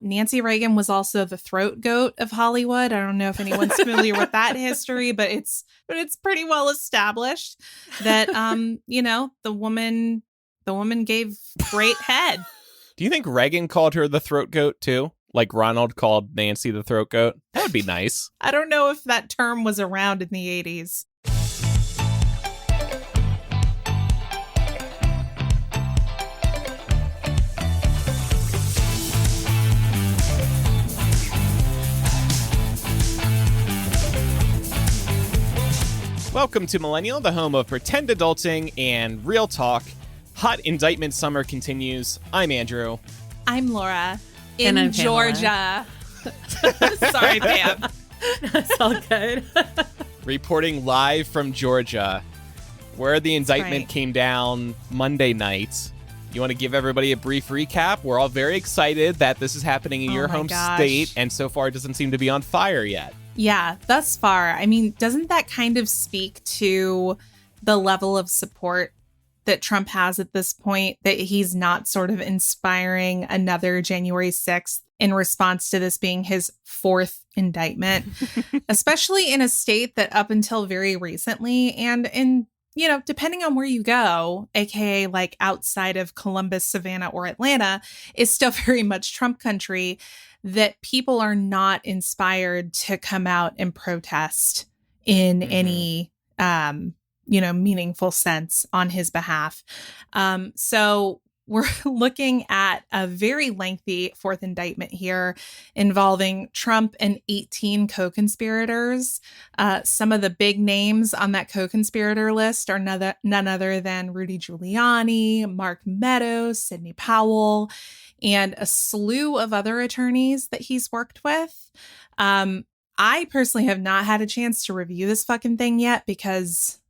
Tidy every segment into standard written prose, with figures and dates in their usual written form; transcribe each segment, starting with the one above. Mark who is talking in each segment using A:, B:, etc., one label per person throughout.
A: Nancy Reagan was also the throat goat of Hollywood. I don't know if anyone's familiar with that history, but it's pretty well established that the woman gave great head.
B: Do you think Reagan called her the throat goat too? Like Ronald called Nancy the throat goat? That would be nice.
A: I don't know if that term was around in the 80s.
B: Welcome to Millennial, the home of pretend adulting and real talk. Hot indictment summer continues. I'm Andrew.
A: I'm Laura.
C: And I'm
A: Georgia. Sorry, Pam.
C: That's all good.
B: Reporting live from Georgia, where the indictment came down Monday night. You want to give everybody a brief recap? We're all very excited that this is happening in your home state, and so far it doesn't seem to be on fire yet.
A: Yeah, thus far. I mean, doesn't that kind of speak to the level of support that Trump has at this point, that he's not sort of inspiring another January 6th in response to this being his fourth indictment, especially in a state that up until very recently and in, depending on where you go, aka like outside of Columbus, Savannah, or Atlanta, is still very much Trump country, that people are not inspired to come out and protest in any, meaningful sense on his behalf. So we're looking at a very lengthy fourth indictment here involving Trump and 18 co-conspirators. Some of the big names on that co-conspirator list are none other than Rudy Giuliani, Mark Meadows, Sidney Powell, and a slew of other attorneys that he's worked with. I personally have not had a chance to review this fucking thing yet because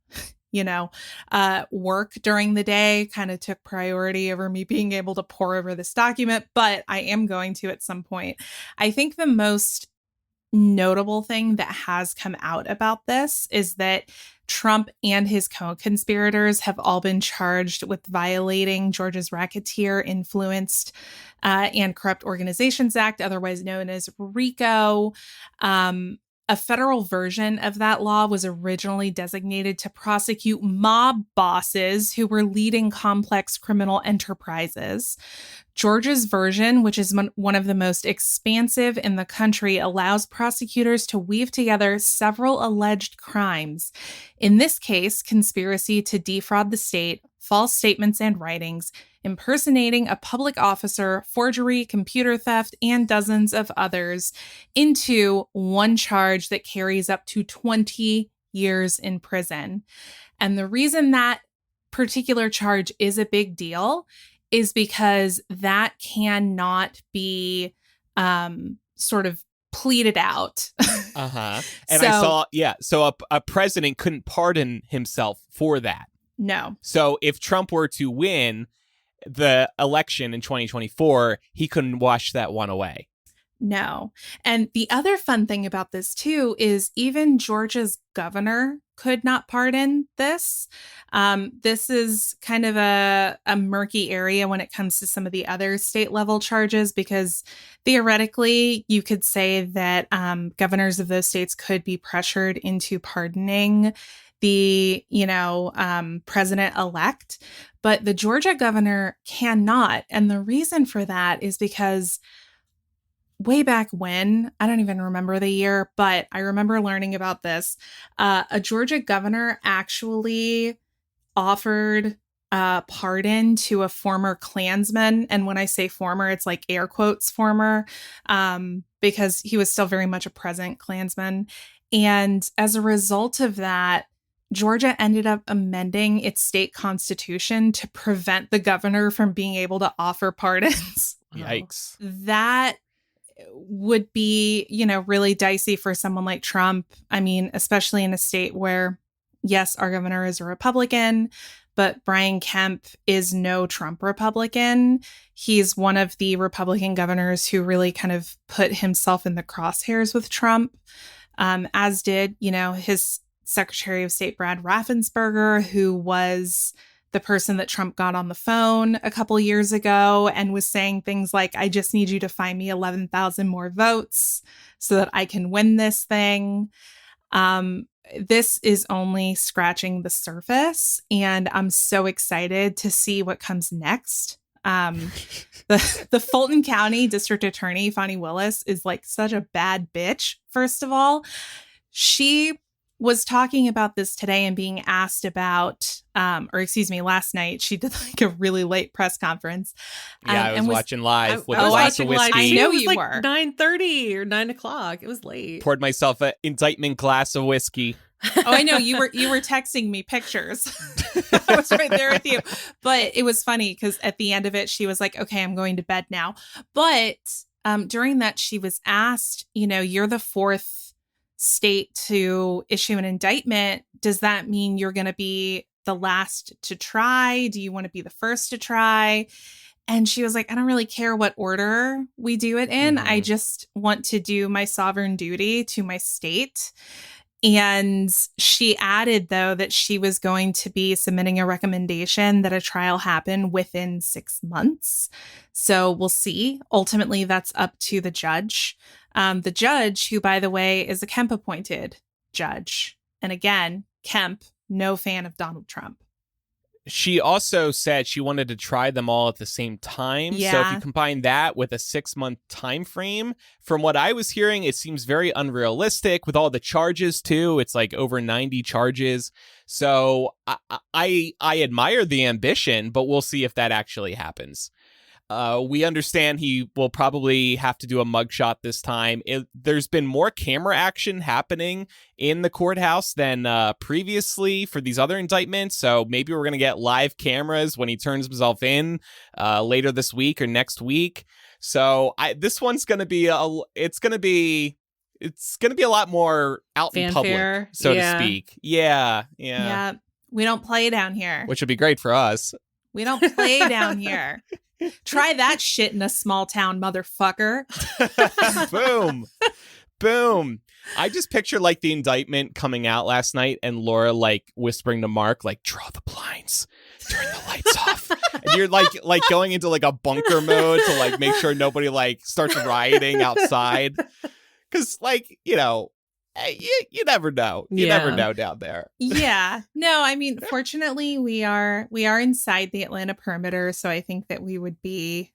A: work during the day kind of took priority over me being able to pore over this document, but I am going to at some point. I think the most notable thing that has come out about this is that Trump and his co-conspirators have all been charged with violating Georgia's Racketeer Influenced and Corrupt Organizations Act, otherwise known as RICO. A federal version of that law was originally designated to prosecute mob bosses who were leading complex criminal enterprises. Georgia's version, which is one of the most expansive in the country, allows prosecutors to weave together several alleged crimes. In this case, conspiracy to defraud the state, false statements and writings, impersonating a public officer, forgery, computer theft, and dozens of others into one charge that carries up to 20 years in prison. And the reason that particular charge is a big deal is because that cannot be sort of pleaded out.
B: And so a president couldn't pardon himself for that.
A: No.
B: So if Trump were to win the election in 2024, he couldn't wash that one away.
A: No. And the other fun thing about this, too, is even Georgia's governor could not pardon this. This is kind of a murky area when it comes to some of the other state level charges, because theoretically, you could say that governors of those states could be pressured into pardoning the, president-elect, but the Georgia governor cannot. And the reason for that is because way back when, I don't even remember the year, but I remember learning about this. A Georgia governor actually offered a pardon to a former Klansman. And when I say former, it's like air quotes former, because he was still very much a present Klansman. And as a result of that, Georgia ended up amending its state constitution to prevent the governor from being able to offer pardons.
B: Yikes.
A: That would be, really dicey for someone like Trump. I mean, especially in a state where, yes, our governor is a Republican, but Brian Kemp is no Trump Republican. He's one of the Republican governors who really kind of put himself in the crosshairs with Trump, as did, his Secretary of State Brad Raffensperger, who was the the person that Trump got on the phone a couple years ago and was saying things like, I just need you to find me 11,000 more votes so that I can win this thing. This is only scratching the surface, and I'm so excited to see what comes next. The Fulton County District Attorney, Fani Willis, is like such a bad bitch. First of all, she was talking about this today and being asked about, last night, she did like a really late press conference.
B: Yeah, I was watching live with
C: I
B: a
C: was
B: glass of
C: watching live.
B: whiskey.
A: I know
C: It was
A: you
C: like
A: were.
C: 9:30 or 9:00. It was late.
B: Poured myself an indictment glass of whiskey.
A: Oh, I know you were texting me pictures. I was right there with you. But it was funny because at the end of it, she was like, okay, I'm going to bed now. But during that, she was asked, you're the fourth state to issue an indictment. Does that mean you're going to be the last to try? Do you want to be the first to try? And she was like, I don't really care what order we do it in. I just want to do my sovereign duty to my state. And she added, though, that she was going to be submitting a recommendation that a trial happen within 6 months. So we'll see. Ultimately, that's up to the judge. The judge, who, by the way, is a Kemp appointed judge. And again, Kemp, no fan of Donald Trump.
B: She also said she wanted to try them all at the same time.
A: Yeah.
B: So if you combine that with a 6-month time frame, from what I was hearing, it seems very unrealistic with all the charges too. It's like over 90 charges. So I admire the ambition, but we'll see if that actually happens. We understand he will probably have to do a mugshot this time. There's been more camera action happening in the courthouse than previously for these other indictments. So maybe we're going to get live cameras when he turns himself in later this week or next week. So this one's going to be it's going to be a lot more out in public, so to speak. Yeah.
A: We don't play down here.
B: Which would be great for us.
A: We don't play down here. Try that shit in a small town, motherfucker.
B: Boom. Boom. I just picture like the indictment coming out last night and Laura like whispering to Mark, like, draw the blinds, turn the lights off. And you're like going into like a bunker mode to like make sure nobody like starts rioting outside. Cause like, you never know. You never know down there.
A: Yeah. No, I mean, fortunately, we are inside the Atlanta perimeter, so I think that we would be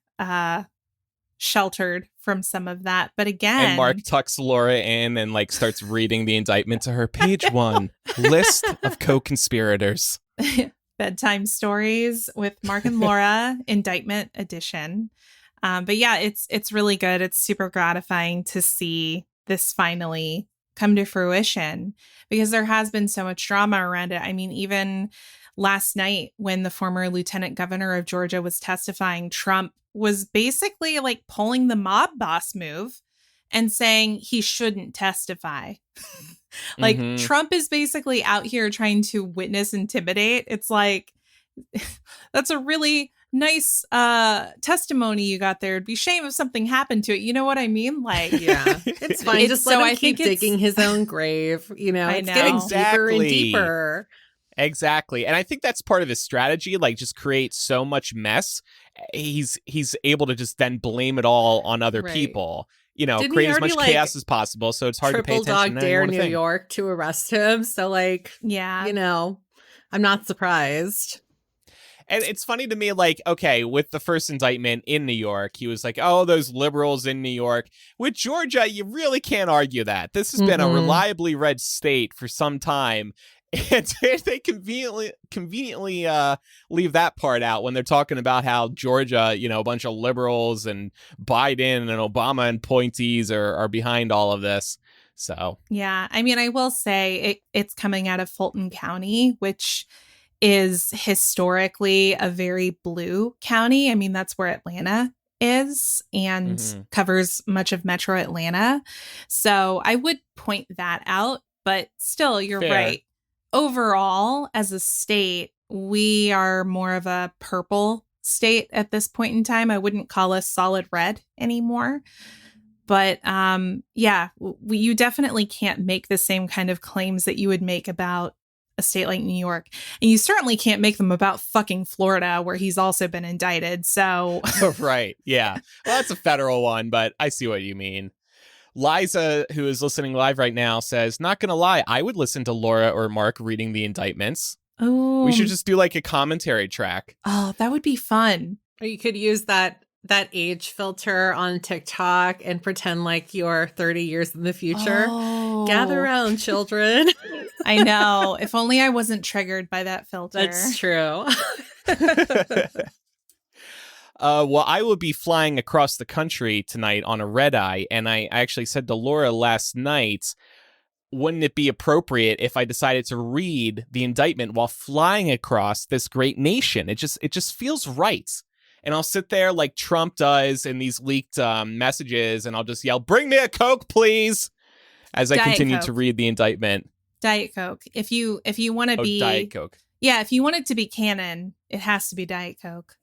A: sheltered from some of that. But again,
B: and Mark tucks Laura in and like starts reading the indictment to her. Page 1, list of co-conspirators.
A: Bedtime stories with Mark and Laura, indictment edition. But yeah, it's really good. It's super gratifying to see this finally come to fruition because there has been so much drama around it. I mean, even last night when the former lieutenant governor of Georgia was testifying, Trump was basically like pulling the mob boss move and saying he shouldn't testify. Trump is basically out here trying to witness intimidate. It's like, that's a really nice testimony you got there. It'd be a shame if something happened to it. You know what I mean? Like,
C: yeah, it's fine. Just let him keep digging his own grave. It's getting deeper and deeper.
B: Exactly. And I think that's part of his strategy, like just create so much mess. He's able to just then blame it all on other people. Create as much chaos as possible. So it's hard to pay attention.
C: Triple dog dare New York to arrest him. So like, yeah, I'm not surprised.
B: And it's funny to me, like, okay, with the first indictment in New York, he was like, oh, those liberals in New York. With Georgia, you really can't argue that. This has been a reliably red state for some time. And they conveniently leave that part out when they're talking about how Georgia, a bunch of liberals and Biden and Obama and appointees are behind all of this. So,
A: yeah, I mean, I will say it's coming out of Fulton County, which is historically a very blue county. I mean, that's where Atlanta is and covers much of metro Atlanta. So I would point that out, but still, you're right. Overall, as a state, we are more of a purple state at this point in time. I wouldn't call us solid red anymore. But you definitely can't make the same kind of claims that you would make about a state like New York. And you certainly can't make them about fucking Florida, where he's also been indicted. So.
B: Right. Yeah. Well, that's a federal one, but I see what you mean. Liza, who is listening live right now, says, not going to lie, I would listen to Laura or Mark reading the indictments.
A: Oh.
B: We should just do like a commentary track.
A: Oh, that would be fun.
C: Or you could use that age filter on TikTok and pretend like you're 30 years in the future. Oh. Gather around, children.
A: I know. If only I wasn't triggered by that filter.
C: That's true.
B: Well, I will be flying across the country tonight on a red eye, and I actually said to Laura last night, wouldn't it be appropriate if I decided to read the indictment while flying across this great nation? It just feels right. And I'll sit there like Trump does in these leaked messages, and I'll just yell, "Bring me a Coke, please," as I continue to read the indictment.
A: Diet Coke. If you want to be
B: Diet Coke.
A: Yeah, if you want it to be canon, it has to be Diet Coke.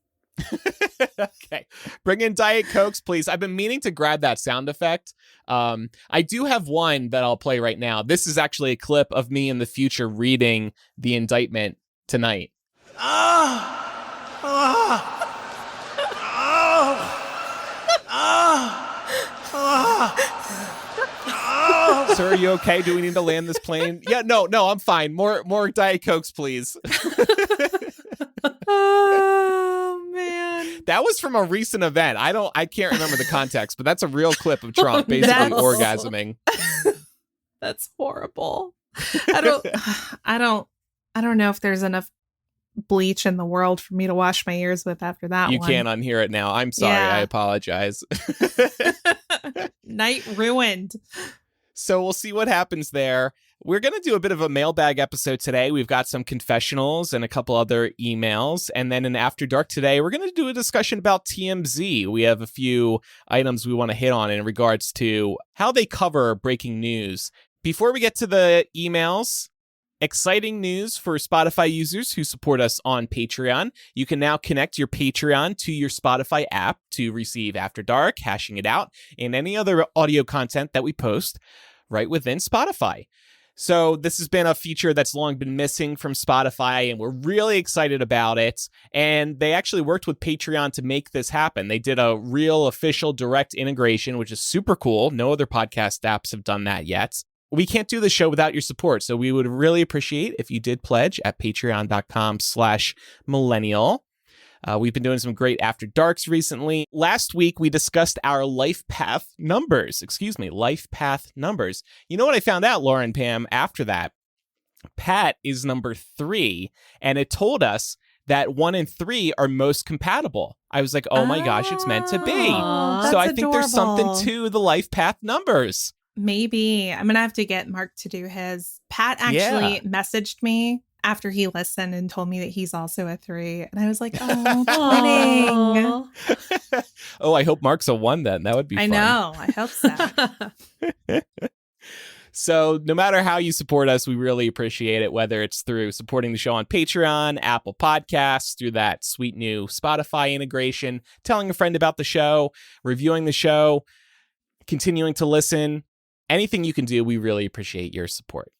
B: Okay. Bring in Diet Cokes, please. I've been meaning to grab that sound effect. I do have one that I'll play right now. This is actually a clip of me in the future reading the indictment tonight. Sir, are you okay? Do we need to land this plane? Yeah, no, I'm fine. More Diet Cokes, please.
A: Oh man.
B: That was from a recent event. I can't remember the context, but that's a real clip of Trump basically orgasming.
A: That's horrible. I don't know if there's enough bleach in the world for me to wash my ears with after that
B: You
A: one.
B: can't unhear it now. I'm sorry. Yeah. I apologize.
A: Night ruined.
B: So we'll see what happens there. We're going to do a bit of a mailbag episode today. We've got some confessionals and a couple other emails. And then in After Dark today, we're going to do a discussion about TMZ. We have a few items we want to hit on in regards to how they cover breaking news. Before we get to the emails, exciting news for Spotify users who support us on Patreon. You can now connect your Patreon to your Spotify app to receive After Dark, Hashing It Out, and any other audio content that we post right within Spotify. So this has been a feature that's long been missing from Spotify, and we're really excited about it. And they actually worked with Patreon to make this happen. They did a real official direct integration, which is super cool. No other podcast apps have done that yet. We can't do the show without your support, so we would really appreciate if you did pledge at patreon.com/millennial. We've been doing some great After Darks recently. Last week, we discussed our life path numbers. Life path numbers. You know what I found out, Laura and Pam, after that? Pat is number 3, and it told us that 1 and 3 are most compatible. I was like, oh my gosh, it's meant to be. So I think there's something to the life path numbers.
A: Maybe. I'm going to have to get Mark to do his. Pat actually messaged me after he listened and told me that he's also a 3. And I was like, oh, winning.
B: Oh, I hope Mark's a 1 then. That would be fun.
A: I know. I hope so.
B: So no matter how you support us, we really appreciate it, whether it's through supporting the show on Patreon, Apple Podcasts, through that sweet new Spotify integration, telling a friend about the show, reviewing the show, continuing to listen. Anything you can do, we really appreciate your support.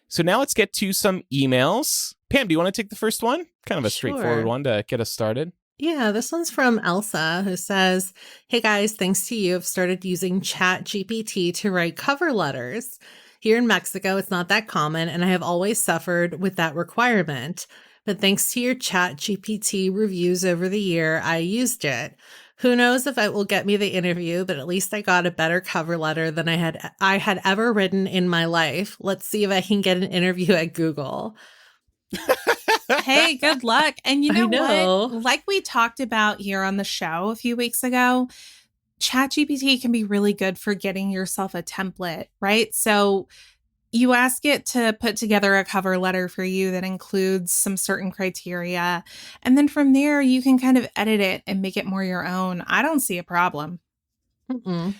B: So now let's get to some emails. Pam, do you want to take the first one? Kind of a straightforward one to get us started.
C: Yeah, this one's from Elsa, who says, "Hey guys, thanks to you, I've started using ChatGPT to write cover letters. Here in Mexico, it's not that common, and I have always suffered with that requirement. But thanks to your ChatGPT reviews over the year, I used it. Who knows if it will get me the interview, but at least I got a better cover letter than I had ever written in my life. Let's see if I can get an interview at Google."
A: Hey, good luck. And you know what? Like we talked about here on the show a few weeks ago, ChatGPT can be really good for getting yourself a template, right? So you ask it to put together a cover letter for you that includes some certain criteria. And then from there, you can kind of edit it and make it more your own. I don't see a problem.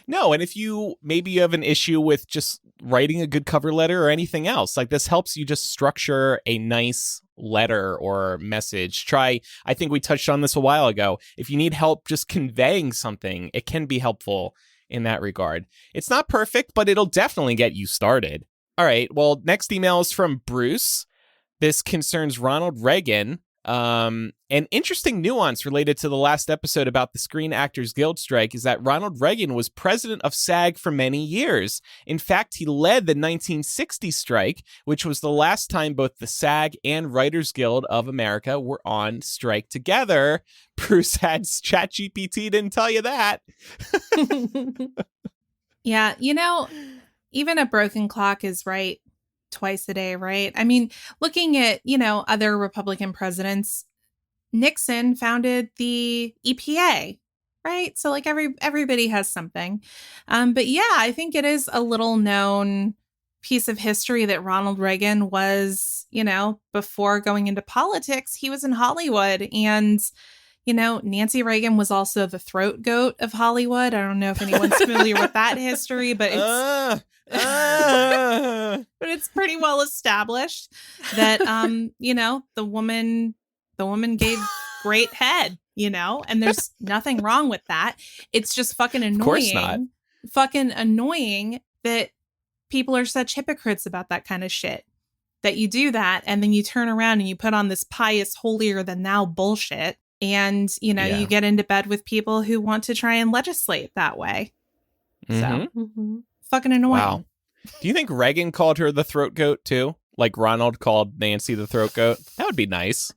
B: No, and if you have an issue with just writing a good cover letter or anything else, like this helps you just structure a nice letter or message. I think we touched on this a while ago. If you need help just conveying something, it can be helpful in that regard. It's not perfect, but it'll definitely get you started. All right, well, next email is from Bruce. This concerns Ronald Reagan. An interesting nuance related to the last episode about the Screen Actors Guild strike is that Ronald Reagan was president of SAG for many years. In fact, he led the 1960 strike, which was the last time both the SAG and Writers Guild of America were on strike together. Bruce adds, ChatGPT didn't tell you that.
A: Yeah, even a broken clock is right twice a day, right? I mean, looking at, other Republican presidents, Nixon founded the EPA, right? So like everybody has something. But yeah, I think it is a little known piece of history that Ronald Reagan was, before going into politics, he was in Hollywood. And Nancy Reagan was also the throat goat of Hollywood. I don't know if anyone's familiar with that history, but but it's pretty well established that the woman gave great head, and there's nothing wrong with that. It's just fucking annoying. Of course not. Fucking annoying that people are such hypocrites about that kind of shit. That you do that and then you turn around and you put on this pious, holier than thou bullshit. And, you get into bed with people who want to try and legislate that way. So, fucking annoying. Wow.
B: Do you think Reagan called her the throat goat, too? Like Ronald called Nancy the throat goat? That would be nice.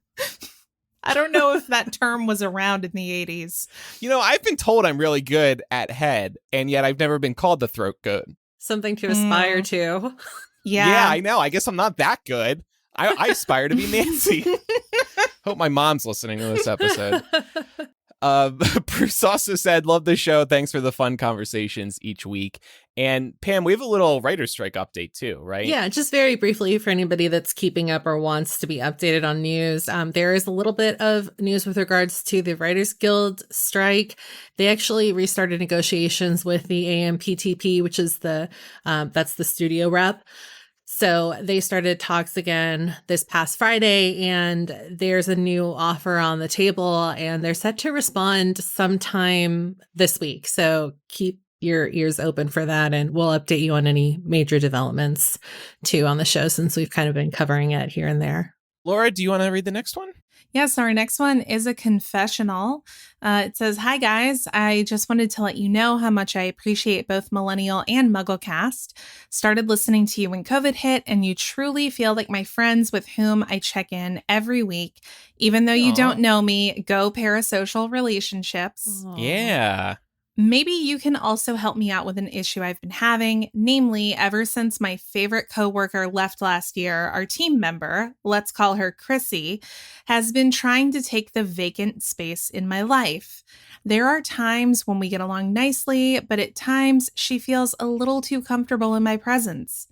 A: I don't know if that term was around in the 80s.
B: I've been told I'm really good at head, and yet I've never been called the throat goat.
C: Something to aspire to.
A: Yeah,
B: I know. I guess I'm not that good. I aspire to be Nancy. Hope my mom's listening to this episode. Bruce also said, love the show. Thanks for the fun conversations each week. And Pam, we have a little writer's strike update too, right?
C: Yeah, just very briefly for anybody that's keeping up or wants to be updated on news. There is a little bit of news with regards to the Writers Guild strike. They actually restarted negotiations with the AMPTP, which is that's the studio rep. So they started talks again this past Friday, and there's a new offer on the table, and they're set to respond sometime this week. So keep your ears open for that, and we'll update you on any major developments too on the show, since we've kind of been covering it here and there.
B: Laura, do you want to read the next one?
A: Yes, our next one is a confessional. It says, hi, guys. I just wanted to let you know how much I appreciate both Millennial and Mugglecast. Started listening to you when COVID hit, and you truly feel like my friends with whom I check in every week. Even though you don't know me, go parasocial relationships.
B: Aww. Yeah.
A: Maybe you can also help me out with an issue I've been having. Namely, ever since my favorite coworker left last year, our team member, let's call her Chrissy, has been trying to take the vacant space in my life. There are times when we get along nicely, but at times she feels a little too comfortable in my presence.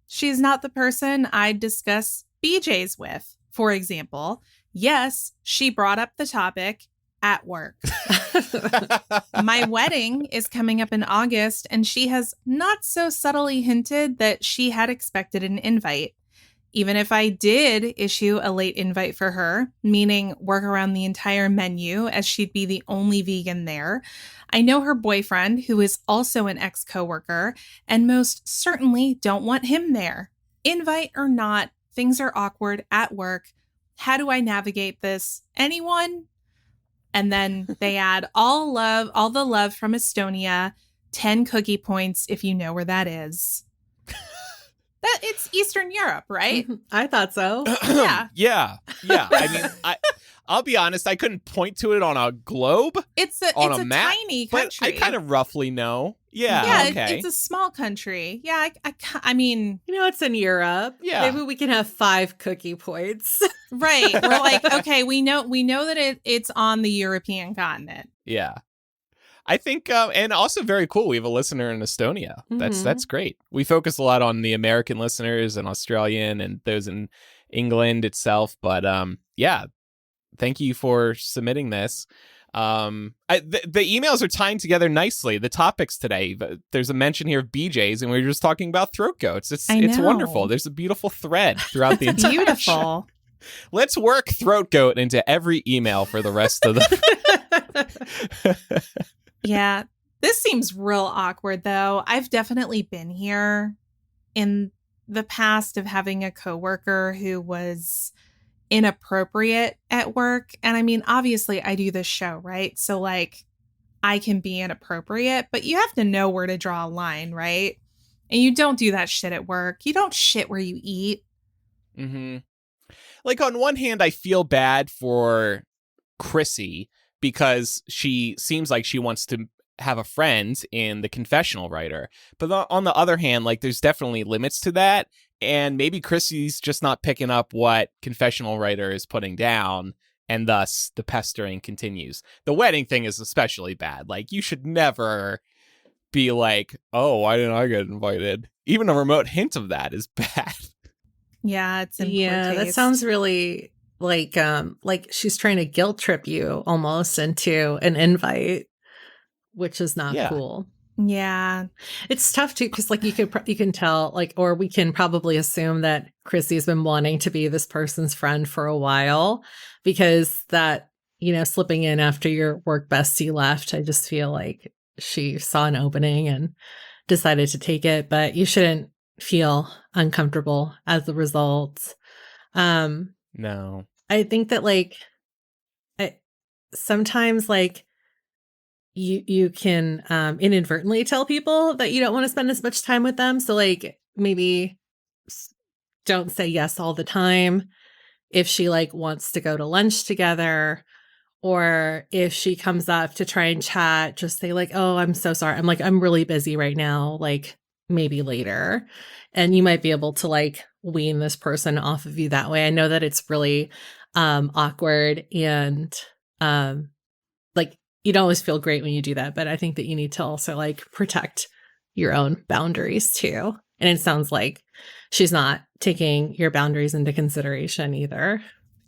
A: She's not the person I'd discuss BJs with, for example. Yes, she brought up the topic at work. My wedding is coming up in August, and she has not so subtly hinted that she had expected an invite. Even if I did issue a late invite for her, meaning work around the entire menu as she'd be the only vegan there, I know her boyfriend, who is also an ex-coworker, and most certainly don't want him there. Invite or not, things are awkward at work. How do I navigate this? Anyone? And then they add all the love from Estonia, 10 cookie points if you know where that is. It's Eastern Europe, right?
C: I thought so.
A: Yeah.
B: Yeah. I mean, I'll be honest, I couldn't point to it on a globe.
A: It's a map, tiny country.
B: But I kind of roughly know. Yeah, okay.
A: It's a small country. Yeah, I mean...
C: it's in Europe.
B: Yeah.
C: Maybe we can have 5 cookie points.
A: Right. We're like, okay, we know that it's on the European continent.
B: Yeah. I think, and also very cool, we have a listener in Estonia. That's great. We focus a lot on the American listeners and Australian and those in England itself. But yeah, thank you for submitting this. The emails are tying together nicely. The topics today, there's a mention here of BJ's, and we were just talking about throat goats. It's wonderful. There's a beautiful thread throughout the entire
A: beautiful.
B: Let's work throat goat into every email for the rest of the.
A: Yeah, this seems real awkward though. I've definitely been here in the past of having a coworker who was inappropriate at work. And I mean, obviously, I do this show, right? So, like, I can be inappropriate, but you have to know where to draw a line, right? And you don't do that shit at work. You don't shit where you eat.
B: Mm-hmm. Like, on one hand, I feel bad for Chrissy because she seems like she wants to have a friend in the confessional writer. But on the other hand, like, there's definitely limits to that. And maybe Chrissy's just not picking up what confessional writer is putting down. And thus the pestering continues. The wedding thing is especially bad. Like, you should never be like, oh, why didn't I get invited? Even a remote hint of that is bad.
A: Yeah, it's in poor
C: Yeah, that
A: taste.
C: sounds really like she's trying to guilt trip you almost into an invite, which is not cool.
A: Yeah.
C: It's tough too, because like you can tell, like, or we can probably assume that Chrissy's been wanting to be this person's friend for a while, because that, slipping in after your work bestie left, I just feel like she saw an opening and decided to take it, but you shouldn't feel uncomfortable as a result.
B: No.
C: I think that like sometimes like you can inadvertently tell people that you don't want to spend as much time with them. So like maybe don't say yes all the time. If she like wants to go to lunch together, or if she comes up to try and chat, just say like, oh, I'm so sorry. I'm really busy right now. Like maybe later. And you might be able to like wean this person off of you that way. I know that it's really awkward and like you don't always feel great when you do that, but I think that you need to also like protect your own boundaries too. And it sounds like she's not taking your boundaries into consideration either.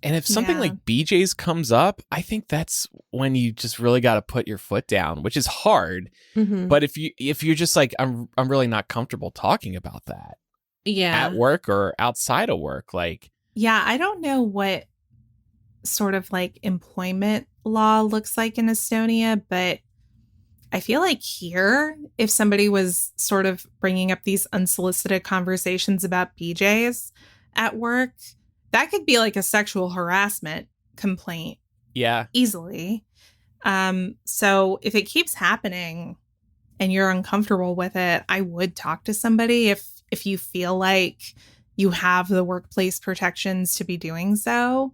B: And if something like BJ's comes up, I think that's when you just really got to put your foot down, which is hard. Mm-hmm. But if you're just like, I'm really not comfortable talking about that.
C: Yeah.
B: At work or outside of work, like.
A: Yeah, I don't know what sort of like employment law looks like in Estonia, but I feel like here, if somebody was sort of bringing up these unsolicited conversations about BJ's at work, that could be like a sexual harassment complaint.
B: Yeah.
A: Easily. So if it keeps happening and you're uncomfortable with it, I would talk to somebody if you feel like you have the workplace protections to be doing so.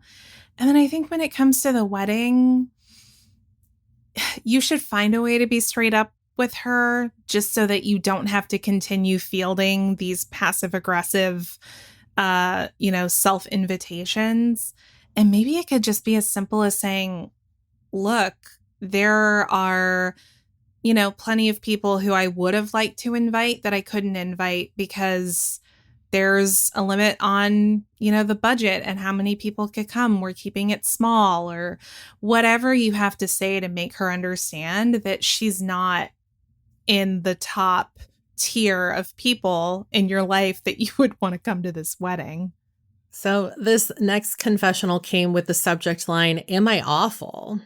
A: And then I think when it comes to the wedding, you should find a way to be straight up with her just so that you don't have to continue fielding these passive aggressive self invitations. And maybe it could just be as simple as saying, look, there are, plenty of people who I would have liked to invite that I couldn't invite because there's a limit on, the budget and how many people could come. We're keeping it small, or whatever you have to say to make her understand that she's not in the top tier of people in your life that you would want to come to this wedding.
C: So this next confessional came with the subject line, "Am I awful?"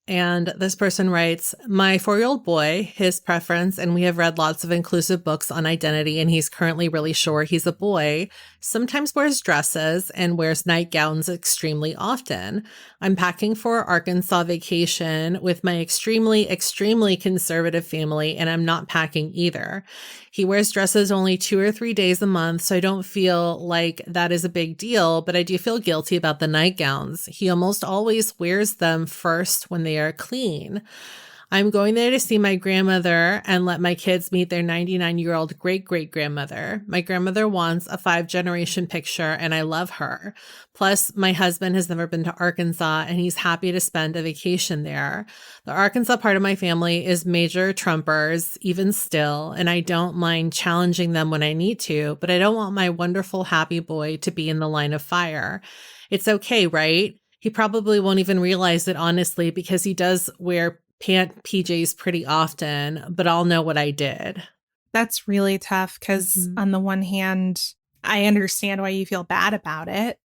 C: And this person writes, "My 4-year-old boy, his preference, and we have read lots of inclusive books on identity, and he's currently really sure he's a boy, sometimes wears dresses and wears nightgowns extremely often. I'm packing for Arkansas vacation with my extremely, extremely conservative family, and I'm not packing either. He wears dresses only 2 or 3 days a month, so I don't feel like that is a big deal, but I do feel guilty about the nightgowns. He almost always wears them first when they are clean. I'm going there to see my grandmother and let my kids meet their 99-year-old great-great-grandmother. My grandmother wants a 5-generation picture, and I love her. Plus, my husband has never been to Arkansas, and he's happy to spend a vacation there. The Arkansas part of my family is major Trumpers, even still, and I don't mind challenging them when I need to, but I don't want my wonderful, happy boy to be in the line of fire. It's okay, right? He probably won't even realize it, honestly, because he does wear PJs pretty often, but I'll know what I did."
A: That's really tough because on the one hand, I understand why you feel bad about it.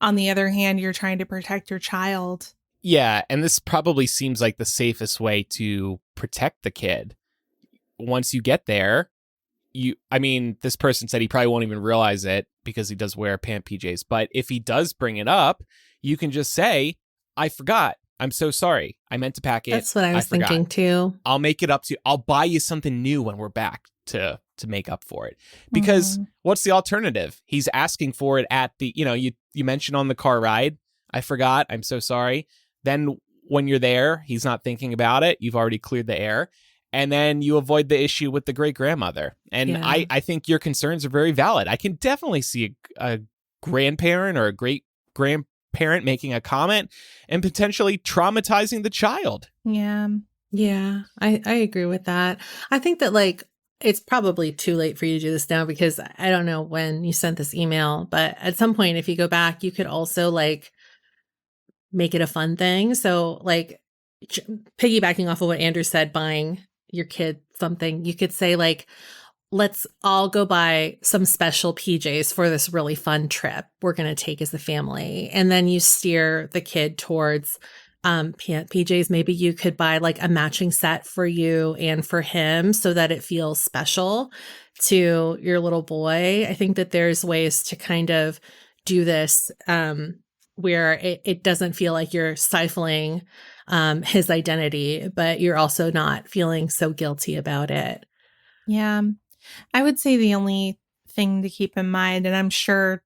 A: On the other hand, you're trying to protect your child.
B: Yeah, and this probably seems like the safest way to protect the kid. Once you get there, this person said he probably won't even realize it because he does wear pant PJs. But if he does bring it up, you can just say, I forgot. I'm so sorry. I meant to pack it.
C: That's what I was thinking too.
B: I'll make it up to you. I'll buy you something new when we're back to make up for it. Because what's the alternative? He's asking for it at the, you mentioned on the car ride, I forgot. I'm so sorry. Then when you're there, he's not thinking about it. You've already cleared the air. And then you avoid the issue with the great grandmother. And I think your concerns are very valid. I can definitely see a grandparent or a great grandparent making a comment and potentially traumatizing the child.
A: Yeah.
C: Yeah, I agree with that. I think that like it's probably too late for you to do this now because I don't know when you sent this email, but at some point, if you go back, you could also like make it a fun thing. So like piggybacking off of what Andrew said, buying your kid something, you could say like, let's all go buy some special PJs for this really fun trip we're going to take as a family. And then you steer the kid towards PJs. Maybe you could buy like a matching set for you and for him so that it feels special to your little boy. I think that there's ways to kind of do this where it doesn't feel like you're stifling his identity, but you're also not feeling so guilty about it.
A: Yeah. I would say the only thing to keep in mind, and I'm sure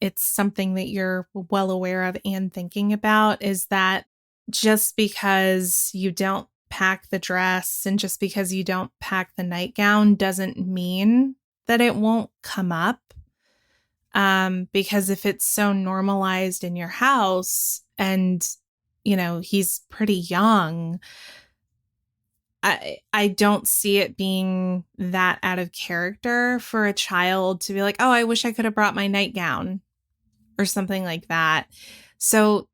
A: it's something that you're well aware of and thinking about, is that just because you don't pack the dress and just because you don't pack the nightgown doesn't mean that it won't come up. Because if it's so normalized in your house and, he's pretty young, I don't see it being that out of character for a child to be like, oh, I wish I could have brought my nightgown or something like that. So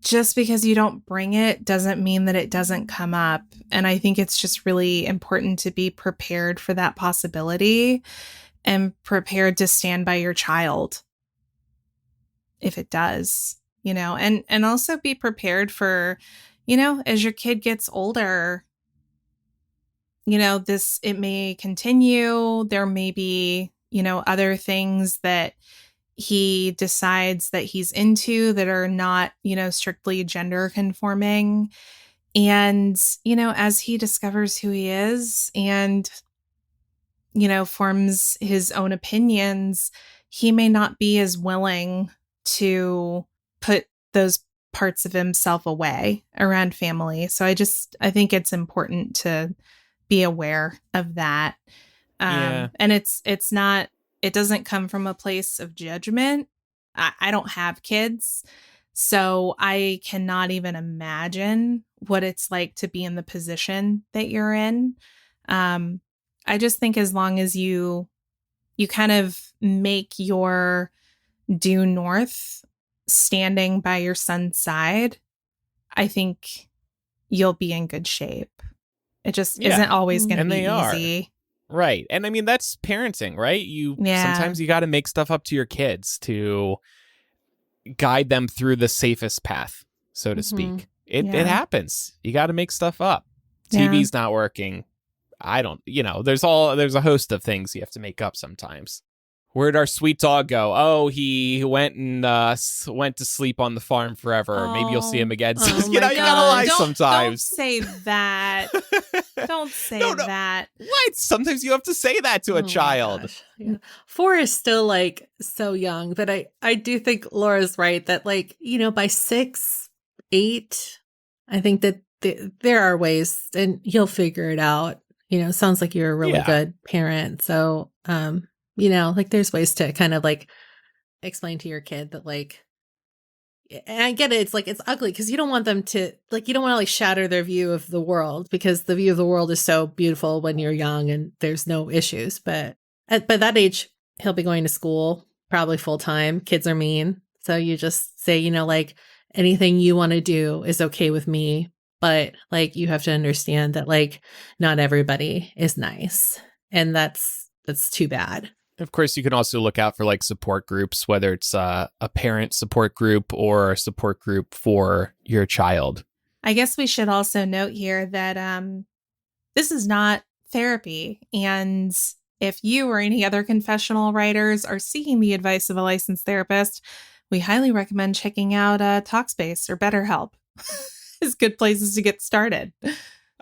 A: just because you don't bring it doesn't mean that it doesn't come up. And I think it's just really important to be prepared for that possibility and prepared to stand by your child if it does, and also be prepared for, as your kid gets older, it may continue. There may be, other things that he decides that he's into that are not, strictly gender conforming. And, as he discovers who he is and, forms his own opinions, he may not be as willing to put those parts of himself away around family. So I think it's important to be aware of that. And it doesn't come from a place of judgment. I don't have kids, so I cannot even imagine what it's like to be in the position that you're in. I just think as long as you kind of make your due north standing by your son's side, I think you'll be in good shape. It just isn't always going to be easy.
B: Right. And I mean, that's parenting, right? Sometimes you got to make stuff up to your kids to guide them through the safest path, so to speak. It happens. You got to make stuff up. TV's not working. There's a host of things you have to make up sometimes. Where'd our sweet dog go? Oh, he went and went to sleep on the farm forever. Maybe you'll see him again. You gotta lie sometimes.
A: Don't say that. Don't say that.
B: What? Sometimes you have to say that to a child.
C: Yeah. 4 is still like so young, but I do think Laura's right that by 6, 8, I think that there are ways, and you'll figure it out. It sounds like you're a really good parent, so there's ways to kind of explain to your kid that and I get it. It's ugly because you don't want them to you don't want to shatter their view of the world, because the view of the world is so beautiful when you're young and there's no issues. But by that age, he'll be going to school probably full time. Kids are mean. So you just say, anything you want to do is okay with me. But you have to understand that not everybody is nice. And that's too bad.
B: Of course, you can also look out for support groups, whether it's a parent support group or a support group for your child.
A: I guess we should also note here that this is not therapy, and If you or any other confessional writers are seeking the advice of a licensed therapist, we highly recommend checking out Talkspace or BetterHelp. It's good places to get started.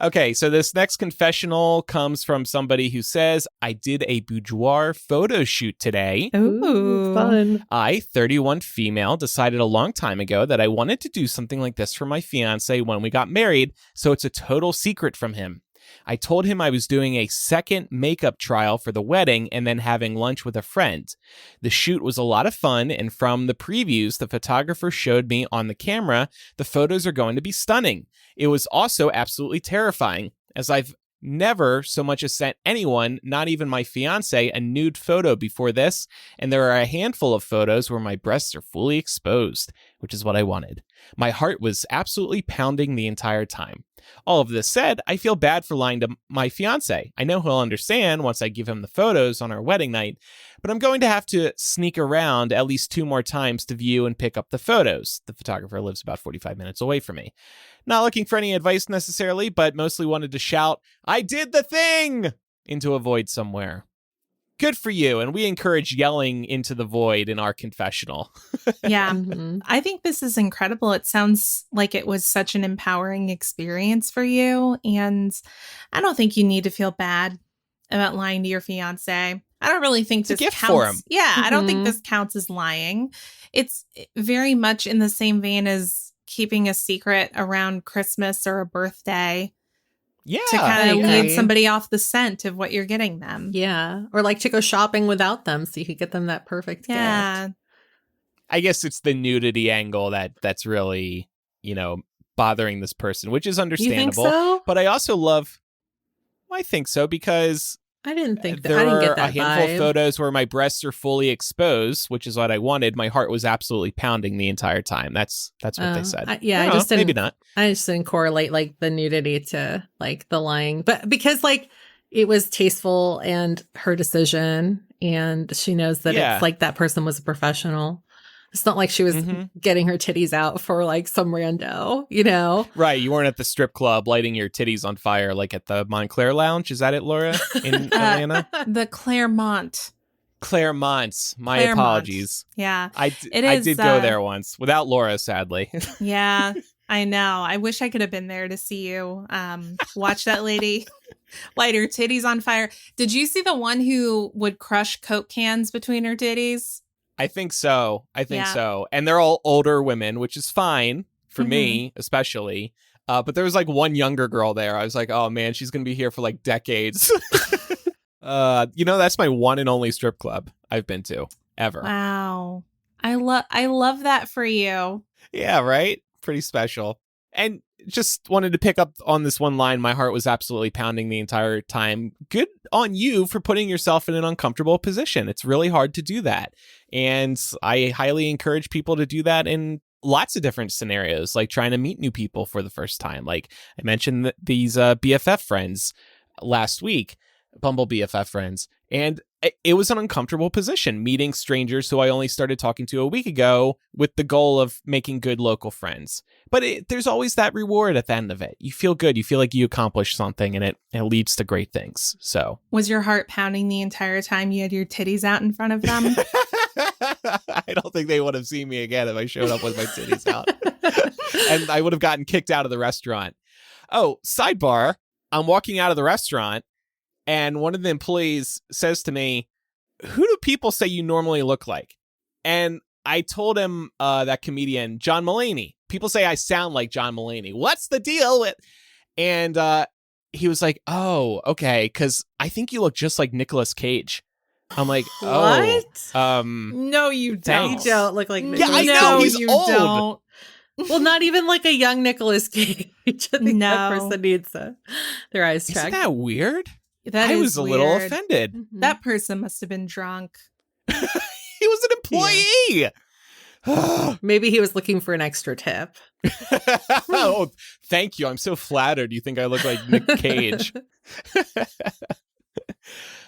B: Okay, so this next confessional comes from somebody who says, I did a boudoir photo shoot today.
C: Ooh, fun.
B: I, 31 female, decided a long time ago that I wanted to do something like this for my fiance when we got married, so it's a total secret from him. I told him I was doing a second makeup trial for the wedding and then having lunch with a friend. The shoot was a lot of fun, and from the previews the photographer showed me on the camera, the photos are going to be stunning. It was also absolutely terrifying, as I've never so much as sent anyone, not even my fiance, a nude photo before this, and there are a handful of photos where my breasts are fully exposed, which is what I wanted. My heart was absolutely pounding the entire time. All of this said, I feel bad for lying to my fiance. I know he'll understand once I give him the photos on our wedding night, but I'm going to have to sneak around at least 2 more times to view and pick up the photos. The photographer lives about 45 minutes away from me. Not looking for any advice necessarily, but mostly wanted to shout, I did the thing! Into a void somewhere. Good for you, and we encourage yelling into the void in our confessional.
A: Yeah, I think this is incredible. It sounds like it was such an empowering experience for you, and I don't think you need to feel bad about lying to your fiance. I don't really think this
B: gift
A: counts.
B: For him.
A: Yeah, I don't think this counts as lying. It's very much in the same vein as keeping a secret around Christmas or a birthday.
B: Yeah,
A: to kind of lead somebody off the scent of what you're getting them.
C: Yeah. Or like to go shopping without them so you could get them that perfect gift.
B: I guess it's the nudity angle that's really, bothering this person, which is understandable.
C: You think so?
B: But I also love, I think so, because
C: I didn't think that.
B: There
C: I didn't get that
B: are a handful
C: vibe.
B: of photos where my breasts are fully exposed, which is what I wanted. My heart was absolutely pounding the entire time. That's what they said.
C: I just didn't.
B: Maybe not.
C: I just didn't correlate like the nudity to like the lying, but because like it was tasteful and her decision, and she knows that it's like that person was a professional. It's not like she was getting her titties out for like some rando, Right.
B: You weren't at the strip club lighting your titties on fire like at the Montclair Lounge. Is that it, Laura, in Atlanta?
A: The Claremont.
B: My apologies.
A: Yeah.
B: I did go there once without Laura, sadly.
A: Yeah, I know. I wish I could have been there to see you watch that lady light her titties on fire. Did you see the one who would crush Coke cans between her titties?
B: I think so. So. And they're all older women, which is fine for me, especially. But there was like one younger girl there. I was like, oh man, she's going to be here for like decades. That's my one and only strip club I've been to ever.
A: Wow. I love that for you.
B: Yeah, right? Pretty special. And just wanted to pick up on this one line. My heart was absolutely pounding the entire time. Good on you for putting yourself in an uncomfortable position. It's really hard to do that. And I highly encourage people to do that in lots of different scenarios, like trying to meet new people for the first time. Like I mentioned these BFF friends last week, Bumble BFF friends. And it was an uncomfortable position, meeting strangers who I only started talking to a week ago with the goal of making good local friends. But there's always that reward at the end of it. You feel good. You feel like you accomplished something, and it leads to great things. So,
A: was your heart pounding the entire time you had your titties out in front of them?
B: I don't think they would have seen me again if I showed up with my titties out. And I would have gotten kicked out of the restaurant. Oh, sidebar. I'm walking out of the restaurant, and one of the employees says to me, who do people say you normally look like? And I told him that comedian, John Mulaney. People say I sound like John Mulaney. What's the deal with? And he was like, oh, okay, because I think you look just like Nicolas Cage. I'm like,
C: what?
A: No, you don't.
C: You don't look like Nicolas
B: Cage. Yeah, I know, he's old.
A: Don't.
C: Well, not even like a young Nicolas Cage. I think that person needs their eyes checked.
B: Isn't that weird?
A: I
B: was a little offended.
C: Mm-hmm.
A: That person must have been drunk.
B: He was an employee. Yeah.
C: Maybe he was looking for an extra tip.
B: Oh, thank you. I'm so flattered. You think I look like Nick Cage.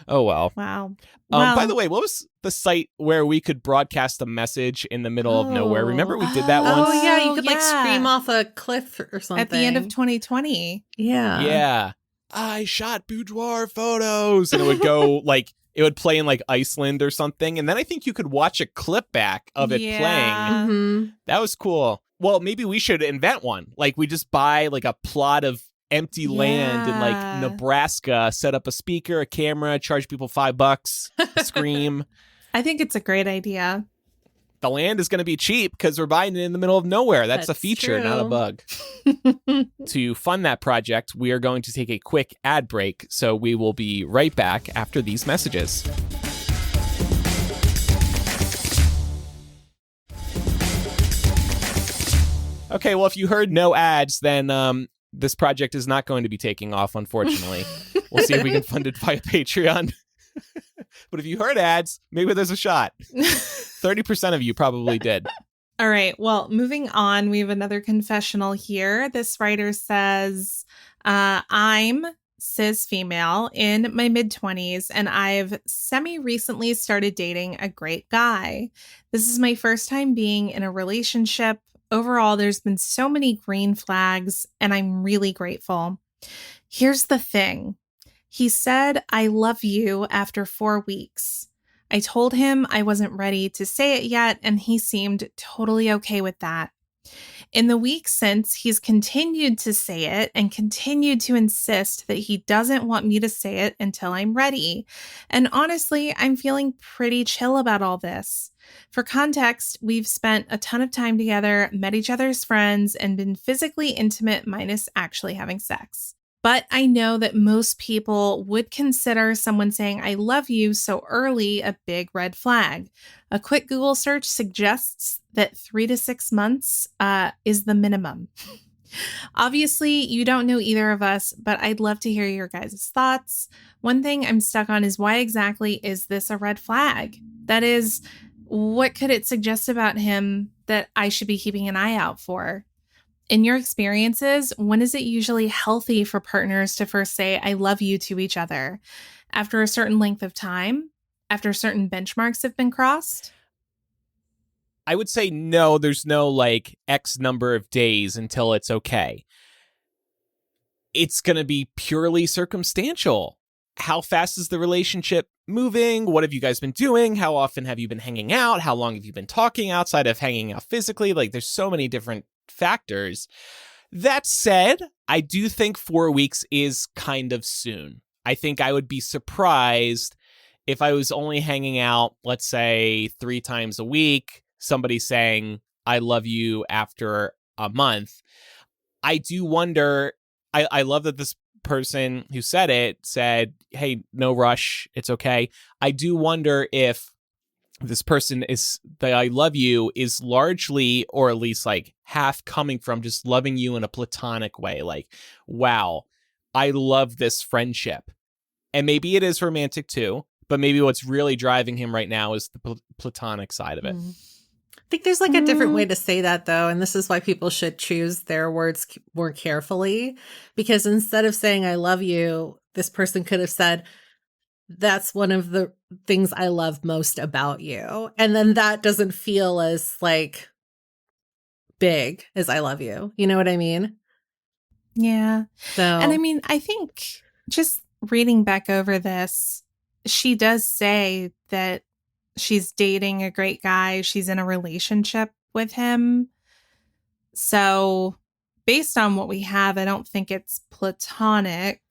B: Oh, well.
A: Wow.
B: By the way, what was the site where we could broadcast a message in the middle of nowhere? Remember we did that once?
C: Oh, yeah. You could like scream off a cliff or something.
A: At the end of 2020.
C: Yeah.
B: Yeah. I shot boudoir photos. And it would go like, it would play in like Iceland or something. And then I think you could watch a clip back of it playing.
C: Mm-hmm.
B: That was cool. Well, maybe we should invent one. Like we just buy like a plot of empty land in like Nebraska, set up a speaker, a camera, charge people $5, scream.
A: I think it's a great idea.
B: The land is going to be cheap because we're buying it in the middle of nowhere. That's a feature,
C: true.
B: not a bug. To fund that project, we are going to take a quick ad break. So we will be right back after these messages. Okay, well, if you heard no ads, then this project is not going to be taking off, unfortunately. We'll see if we can fund it via Patreon. But if you heard ads, maybe there's a shot. 30% of you probably did.
A: All right. Well, moving on, we have another confessional here. This writer says, I'm cis female in my mid-20s, and I've semi-recently started dating a great guy. This is my first time being in a relationship. Overall, there's been so many green flags, and I'm really grateful. Here's the thing. He said, I love you after 4 weeks. I told him I wasn't ready to say it yet, and he seemed totally okay with that. In the weeks since, he's continued to say it and continued to insist that he doesn't want me to say it until I'm ready. And honestly, I'm feeling pretty chill about all this. For context, we've spent a ton of time together, met each other's friends, and been physically intimate minus actually having sex. But I know that most people would consider someone saying I love you so early a big red flag. A quick Google search suggests that 3 to 6 months is the minimum. Obviously, you don't know either of us, but I'd love to hear your guys' thoughts. One thing I'm stuck on is why exactly is this a red flag? That is, what could it suggest about him that I should be keeping an eye out for? In your experiences, when is it usually healthy for partners to first say, I love you to each other? After a certain length of time? After certain benchmarks have been crossed?
B: I would say no, there's no like X number of days until it's okay. It's going to be purely circumstantial. How fast is the relationship moving? What have you guys been doing? How often have you been hanging out? How long have you been talking outside of hanging out physically? Like there's so many different factors. That said, I do think 4 weeks is kind of soon. I think I would be surprised if I was only hanging out, let's say 3 times a week, somebody saying, I love you after a month. I do wonder, I love that this person who said it said, hey, no rush, it's okay. I do wonder if this person is the I love you is largely, or at least like half coming from just loving you in a platonic way. Like, wow, I love this friendship. And maybe it is romantic too, but maybe what's really driving him right now is the platonic side of it.
C: I think there's like a different way to say that though. And this is why people should choose their words more carefully, because instead of saying, I love you, this person could have said, that's one of the things I love most about you. And then that doesn't feel as like big as I love you. You know what I mean?
A: Yeah.
C: So,
A: and I mean, I think just reading back over this, she does say that she's dating a great guy. She's in a relationship with him. So based on what we have, I don't think it's platonic.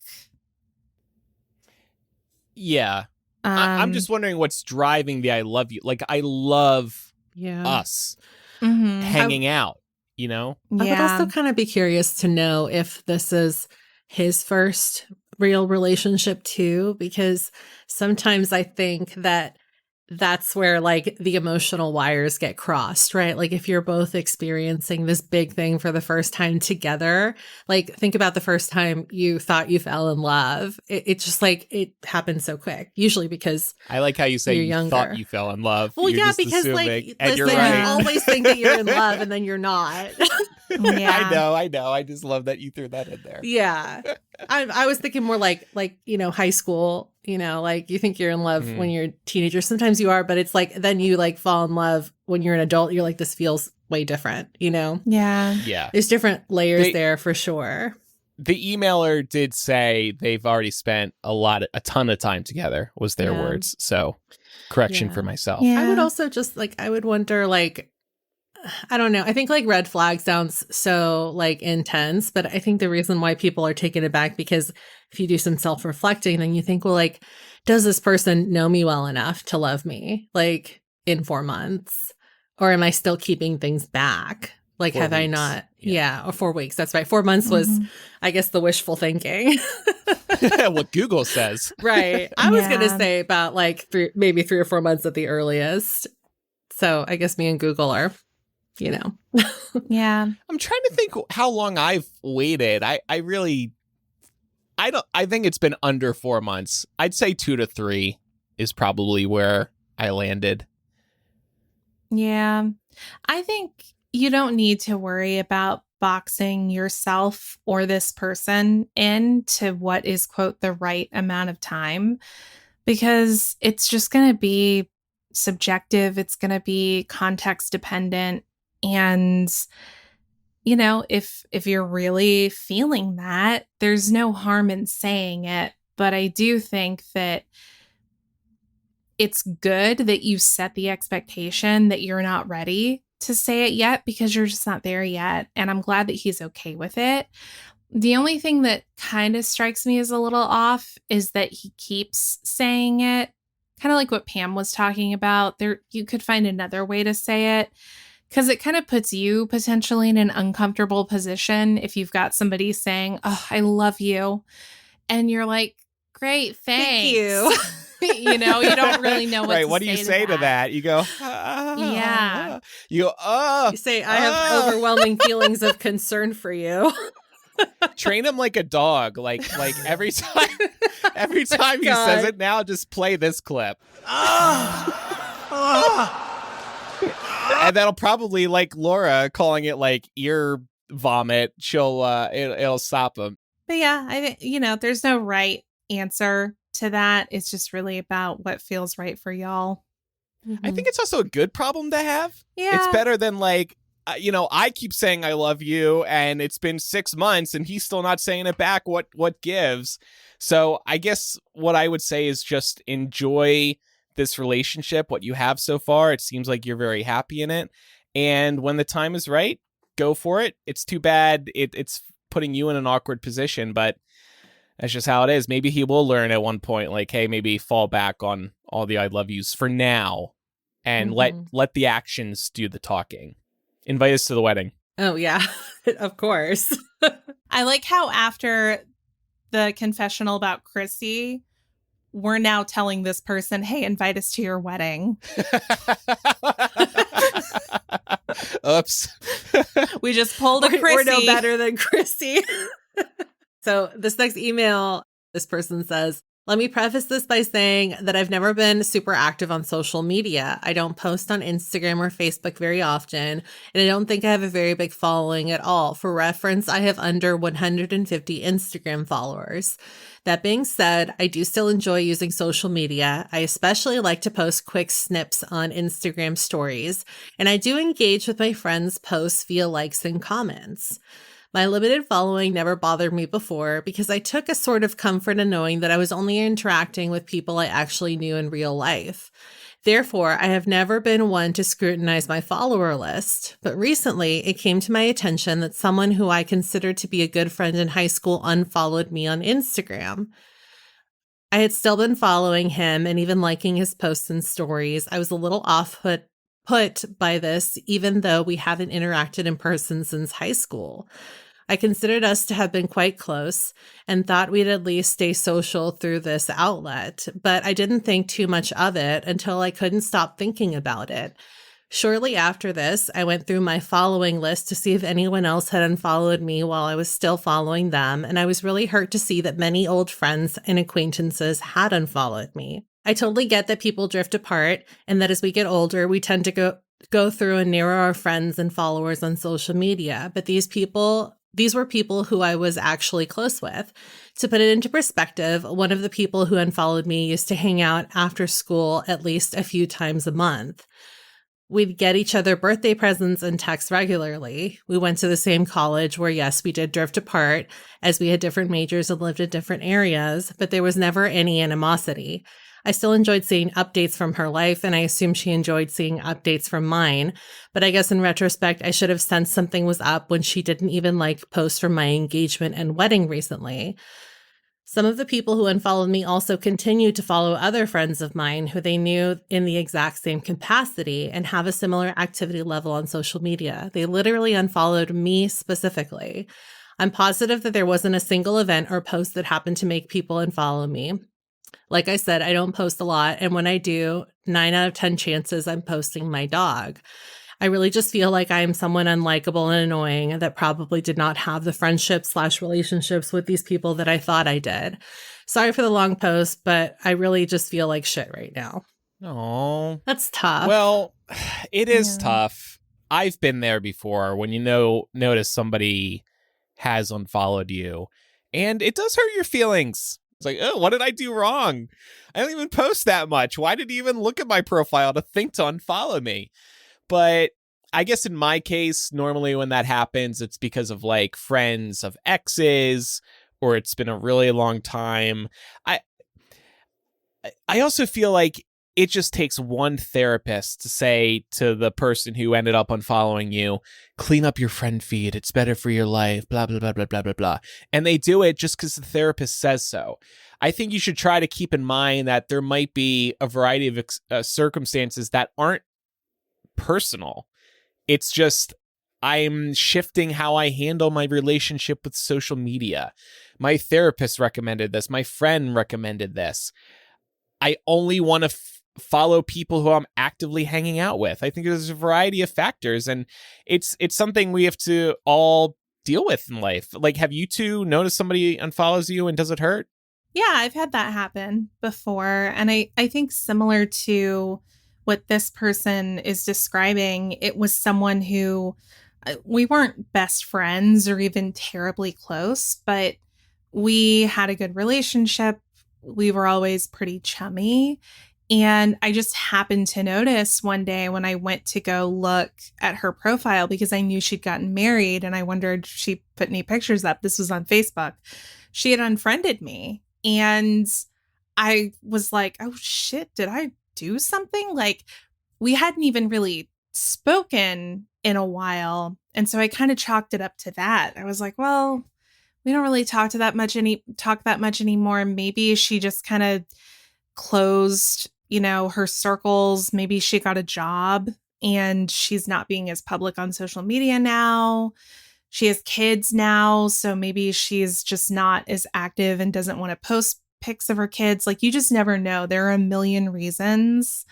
B: Yeah. I'm just wondering what's driving the I love you. Like, I love us hanging out, you know?
C: I would also kind of be curious to know if this is his first real relationship too, because sometimes I think that that's where like the emotional wires get crossed, right? Like if you're both experiencing this big thing for the first time together, like think about the first time you thought you fell in love. It's just like it happened so quick, usually because
B: I like how you say you thought you fell in love.
C: Well,
B: you're
C: yeah,
B: just
C: because
B: assuming,
C: like
B: and
C: listen,
B: you're right.
C: you always think that you're in love and then you're not.
A: Yeah.
B: I know. I just love that you threw that in there.
C: Yeah. I was thinking more like, you know, high school, you know, like you think you're in love when you're a teenager. Sometimes you are, but it's like, then you like fall in love when you're an adult. You're like, this feels way different, you know?
A: Yeah.
B: Yeah.
C: There's different layers there for sure.
B: The emailer did say they've already spent a ton of time together, was their words. So correction for myself.
C: I would also just I would wonder, I don't know. I think red flag sounds so intense, but I think the reason why people are taken aback, because if you do some self-reflecting, then you think, well, does this person know me well enough to love me in 4 months? Or am I still keeping things back?
B: 4
C: have I
B: weeks.
C: not? Yeah, or 4 weeks. That's right. 4 months was, I guess, the wishful thinking.
B: What Google says.
C: Right. I was going to say about maybe 3 or 4 months at the earliest. So I guess me and Google are,
A: Yeah.
B: I'm trying to think how long I've waited. I think it's been under 4 months. I'd say 2 to 3 is probably where I landed.
A: Yeah. I think you don't need to worry about boxing yourself or this person into what is, quote, the right amount of time, because it's just going to be subjective. It's going to be context dependent. And, if you're really feeling that, there's no harm in saying it. But I do think that it's good that you set the expectation that you're not ready to say it yet, because you're just not there yet. And I'm glad that he's okay with it. The only thing that kind of strikes me as a little off is that he keeps saying it, kind of like what Pam was talking about. You could find another way to say it, because it kind of puts you potentially in an uncomfortable position if you've got somebody saying, "Oh, I love you." And you're like, "Great, thanks."
C: Thank you.
A: You don't really know what
B: right.
A: to
B: What do you say to that? You go,
A: yeah.
B: You go,
C: You say, I have overwhelming feelings of concern for you.
B: Train him like a dog. Like every time he says it now, just play this clip. And that'll probably, like Laura calling it ear vomit, it'll stop him.
A: But yeah, I think, there's no right answer to that. It's just really about what feels right for y'all.
B: I think it's also a good problem to have.
A: Yeah.
B: It's better than I keep saying I love you and it's been 6 months and he's still not saying it back. What gives? So I guess what I would say is just enjoy this relationship, what you have so far. It seems like you're very happy in it. And when the time is right, go for it. It's too bad it's putting you in an awkward position, but that's just how it is. Maybe he will learn at one point, hey, maybe fall back on all the I love yous for now and let the actions do the talking. Invite us to the wedding.
C: Oh, yeah, of course.
A: I like how after the confessional about Chrissy, we're now telling this person, hey, invite us to your wedding.
B: Oops.
A: We just pulled a Chrissy.
C: We're no better than Chrissy. So this next email, this person says, let me preface this by saying that I've never been super active on social media. I don't post on Instagram or Facebook very often, and I don't think I have a very big following at all. For reference, I have under 150 Instagram followers. That being said, I do still enjoy using social media. I especially like to post quick snips on Instagram stories, and I do engage with my friends' posts via likes and comments. My limited following never bothered me before because I took a sort of comfort in knowing that I was only interacting with people I actually knew in real life. Therefore, I have never been one to scrutinize my follower list, but recently it came to my attention that someone who I considered to be a good friend in high school unfollowed me on Instagram. I had still been following him and even liking his posts and stories. I was a little put by this, even though we haven't interacted in person since high school. I considered us to have been quite close and thought we'd at least stay social through this outlet, but I didn't think too much of it until I couldn't stop thinking about it. Shortly after this, I went through my following list to see if anyone else had unfollowed me while I was still following them, and I was really hurt to see that many old friends and acquaintances had unfollowed me. I totally get that people drift apart and that as we get older, we tend to go through and narrow our friends and followers on social media, but these were people who I was actually close with. To put it into perspective, one of the people who unfollowed me used to hang out after school at least a few times a month. We'd get each other birthday presents and text regularly. We went to the same college where, yes, we did drift apart as we had different majors and lived in different areas, but there was never any animosity. I still enjoyed seeing updates from her life, and I assume she enjoyed seeing updates from mine. But I guess in retrospect, I should have sensed something was up when she didn't even like posts from my engagement and wedding recently. Some of the people who unfollowed me also continued to follow other friends of mine who they knew in the exact same capacity and have a similar activity level on social media. They literally unfollowed me specifically. I'm positive that there wasn't a single event or post that happened to make people unfollow me. Like I said, I don't post a lot, and when I do, 9 out of 10 chances I'm posting my dog. I really just feel like I am someone unlikable and annoying that probably did not have the friendships/relationships with these people that I thought I did. Sorry for the long post, but I really just feel like shit right now.
B: Oh,
C: that's tough.
B: Well, it is tough. I've been there before when notice somebody has unfollowed you, and it does hurt your feelings. It's like, oh, what did I do wrong? I don't even post that much. Why did he even look at my profile to think to unfollow me? But I guess in my case, normally when that happens, it's because of like friends of exes, or it's been a really long time. I also feel like it just takes one therapist to say to the person who ended up unfollowing you, clean up your friend feed. It's better for your life, blah, blah, blah, blah, blah, blah, blah. And they do it just because the therapist says so. I think you should try to keep in mind that there might be a variety of circumstances that aren't personal. It's just I'm shifting how I handle my relationship with social media. My therapist recommended this. My friend recommended this. I only want to follow people who I'm actively hanging out with. I think there's a variety of factors, and it's something we have to all deal with in life. Like, have you two noticed somebody unfollows you, and does it hurt?
A: Yeah, I've had that happen before. And I think similar to what this person is describing, it was someone who we weren't best friends or even terribly close, but we had a good relationship. We were always pretty chummy. And I just happened to notice one day when I went to go look at her profile because I knew she'd gotten married and I wondered if she put any pictures up. This was on Facebook. She had unfriended me. And I was like, oh shit, did I do something? Like, we hadn't even really spoken in a while. And so I kind of chalked it up to that. I was like, well, we don't really talk that much anymore. Maybe she just kind of closed, her circles. Maybe she got a job and she's not being as public on social media now. She has kids now, so maybe she's just not as active and doesn't want to post pics of her kids. Like, you just never know. There are a million reasons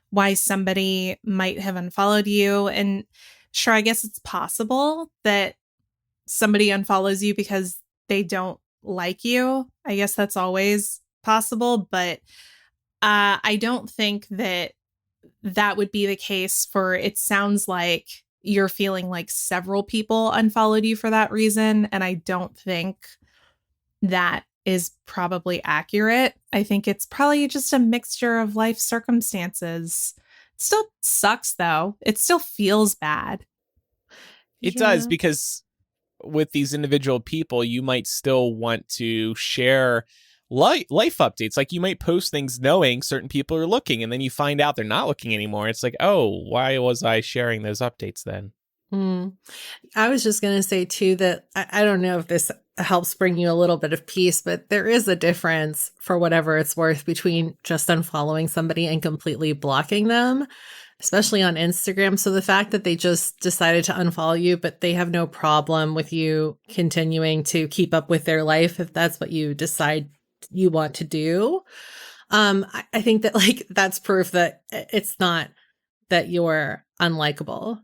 A: why somebody might have unfollowed you. And sure, I guess it's possible that somebody unfollows you because they don't like you. I guess that's always possible, but I don't think that would be the case for, it sounds like you're feeling like several people unfollowed you for that reason. And I don't think that is probably accurate. I think it's probably just a mixture of life circumstances. It still sucks though. It still feels bad.
B: It does, because with these individual people, you might still want to share life updates. Like, you might post things knowing certain people are looking, and then you find out they're not looking anymore. It's like, oh, why was I sharing those updates then?
C: I was just going to say too that I don't know if this helps bring you a little bit of peace, but there is a difference, for whatever it's worth, between just unfollowing somebody and completely blocking them, especially on Instagram. So the fact that they just decided to unfollow you, but they have no problem with you continuing to keep up with their life, if that's what you decide you want to do. I think that, like, that's proof that it's not that you're unlikable,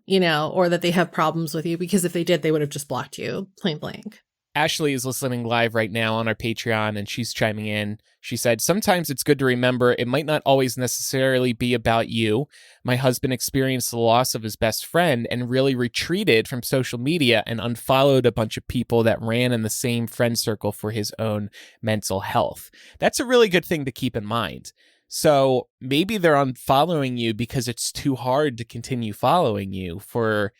C: or that they have problems with you, because if they did, they would have just blocked you, plain blank.
B: Ashley is listening live right now on our Patreon, and she's chiming in. She said, sometimes it's good to remember it might not always necessarily be about you. My husband experienced the loss of his best friend and really retreated from social media and unfollowed a bunch of people that ran in the same friend circle for his own mental health. That's a really good thing to keep in mind. So maybe they're unfollowing you because it's too hard to continue following you for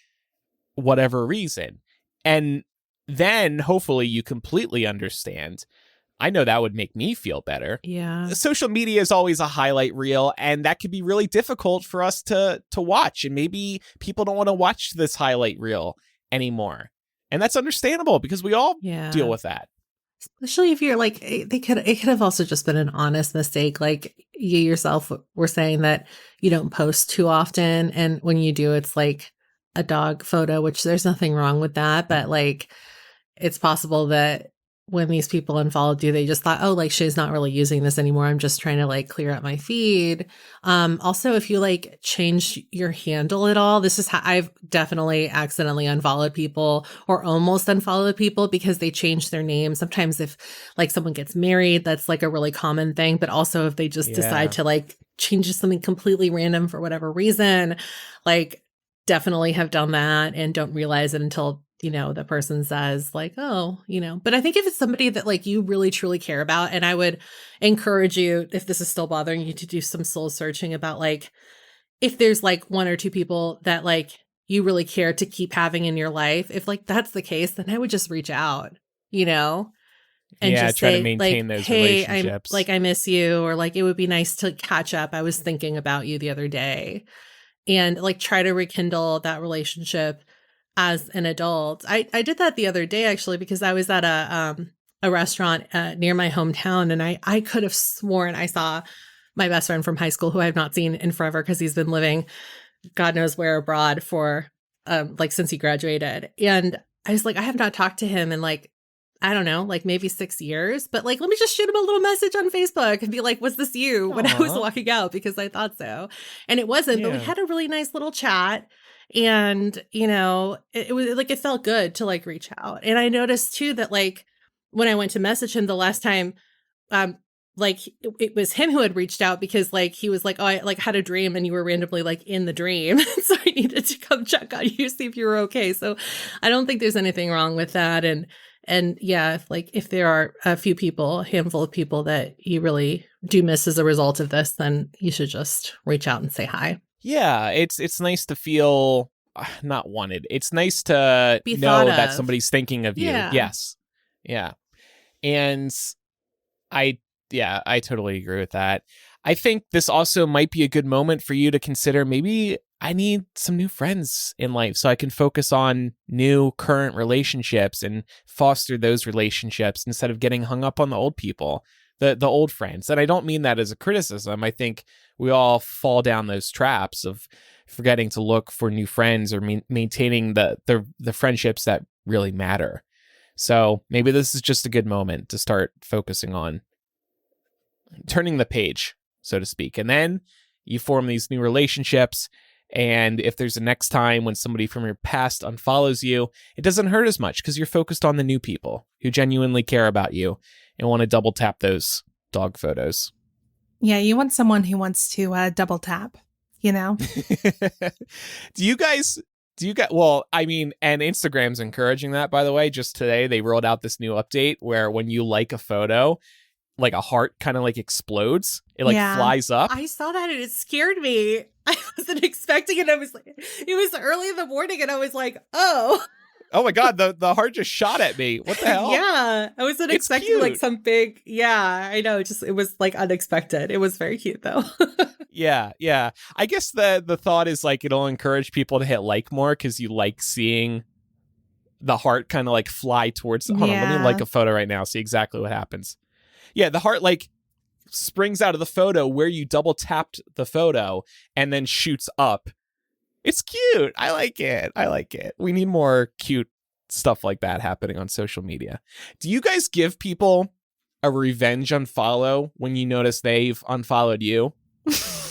B: whatever reason. And then hopefully you completely understand. I know that would make me feel better.
C: Yeah.
B: Social media is always a highlight reel, and that could be really difficult for us to watch. And maybe people don't want to watch this highlight reel anymore. And that's understandable because we all deal with that.
C: Especially if you're like, it could have also just been an honest mistake. Like you yourself were saying that you don't post too often. And when you do, it's like a dog photo, which there's nothing wrong with that. But like, it's possible that when these people unfollowed you, they just thought, oh, like Shay's not really using this anymore. I'm just trying to like clear up my feed. Also, if you like change your handle at all, this is how I've definitely accidentally unfollowed people or almost unfollowed people because they changed their name. Sometimes if like someone gets married, that's like a really common thing. But also if they just decide to like change to something completely random for whatever reason, like definitely have done that and don't realize it until the person says like, oh, but I think if it's somebody that like you really truly care about, and I would encourage you, if this is still bothering you, to do some soul searching about like, if there's like one or two people that like you really care to keep having in your life, if like that's the case, then I would just reach out, and just
B: try
C: say
B: to maintain
C: like,
B: those
C: hey,
B: relationships.
C: I miss you, or like, it would be nice to catch up. I was thinking about you the other day, and like try to rekindle that relationship as an adult. I did that the other day actually because I was at a restaurant near my hometown, and I could have sworn I saw my best friend from high school, who I have not seen in forever because he's been living God knows where abroad for like since he graduated. And I was like, I have not talked to him in like, I don't know, like maybe 6 years, but like, let me just shoot him a little message on Facebook and be like, was this you when I was walking out? Because I thought so. And it wasn't, but we had a really nice little chat. And, it was like, it felt good to like reach out. And I noticed too that like when I went to message him the last time, like it was him who had reached out because like he was like, oh, I like had a dream and you were randomly like in the dream. So I needed to come check on you, see if you were okay. So I don't think there's anything wrong with that. And yeah, if there are a few people, a handful of people that you really do miss as a result of this, then you should just reach out and say hi.
B: Yeah, it's nice to feel not wanted. It's nice to
C: Be
B: know that somebody's thinking of you. Yes. Yeah. And I totally agree with that. I think this also might be a good moment for you to consider maybe I need some new friends in life so I can focus on new current relationships and foster those relationships instead of getting hung up on the old people, the old friends. And I don't mean that as a criticism. I think we all fall down those traps of forgetting to look for new friends or maintaining the friendships that really matter. So maybe this is just a good moment to start focusing on turning the page, so to speak. And then you form these new relationships. And if there's a next time when somebody from your past unfollows you, it doesn't hurt as much because you're focused on the new people who genuinely care about you and want to double tap those dog photos.
A: Yeah, you want someone who wants to double tap,
B: Do you guys, well, I mean, and Instagram's encouraging that, by the way. Just today, they rolled out this new update where when you like a photo, like a heart kind of like explodes. It like flies up.
C: I saw that and it scared me. I wasn't expecting it. I was like, it was early in the morning and I was like, oh.
B: Oh my God, the heart just shot at me. What the hell?
C: Yeah. I wasn't expecting like some big, I know. It was like unexpected. It was very cute though.
B: Yeah. I guess the thought is like it'll encourage people to hit like more because you like seeing the heart kind of like fly towards. Hold on, let me like a photo right now, see exactly what happens. Yeah, the heart like springs out of the photo where you double tapped the photo and then shoots up. It's cute. I like it. We need more cute stuff like that happening on social media. Do you guys give people a revenge unfollow when you notice they've unfollowed you?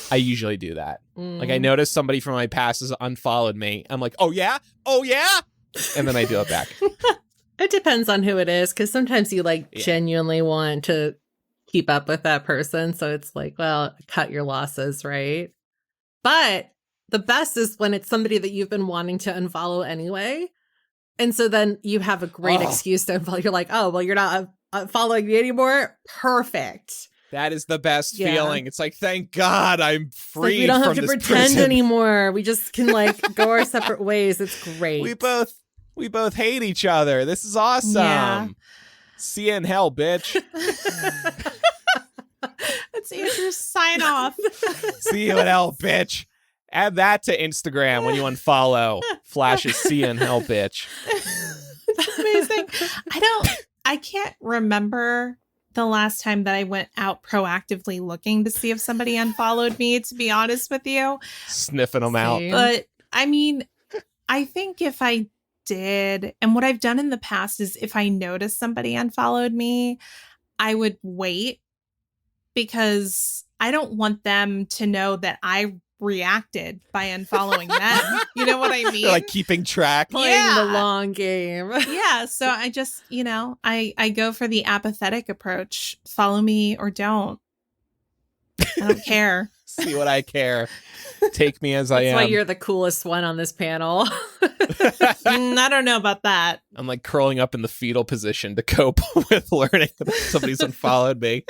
B: I usually do that. Like I notice somebody from my past has unfollowed me. I'm like, oh yeah? And then I do it back.
C: It depends on who it is, because sometimes you genuinely want to keep up with that person. So it's like, well, cut your losses, right? But the best is when it's somebody that you've been wanting to unfollow anyway. And so then you have a great excuse to unfollow. You're like, oh, well, you're not following me anymore. Perfect.
B: That is the best
C: Yeah.
B: feeling. It's like, thank God I'm free.
C: We don't have to
B: this
C: pretend
B: person.
C: anymore. We just can like go our separate ways. It's great.
B: We both hate each other. This is awesome.
A: Yeah.
B: See you in hell, bitch.
A: That's Andrew's sign off.
B: See you in hell, bitch. Add that to Instagram when you unfollow. Flashes see you in hell, bitch.
A: That's amazing. I can't remember the last time that I went out proactively looking to see if somebody unfollowed me, to be honest with you.
B: Sniffing them out.
A: But I mean, I think if I did, and what I've done in the past is if I noticed somebody unfollowed me, I would wait because I don't want them to know that I reacted by unfollowing them. You know what I mean?
B: They're like keeping track.
C: Playing the long game.
A: Yeah. So I just, I go for the apathetic approach. Follow me or don't. I don't care.
B: See what I care. Take me as I am.
C: That's why you're the coolest one on this panel.
A: I don't know about that.
B: I'm like curling up in the fetal position to cope with learning that somebody's unfollowed me.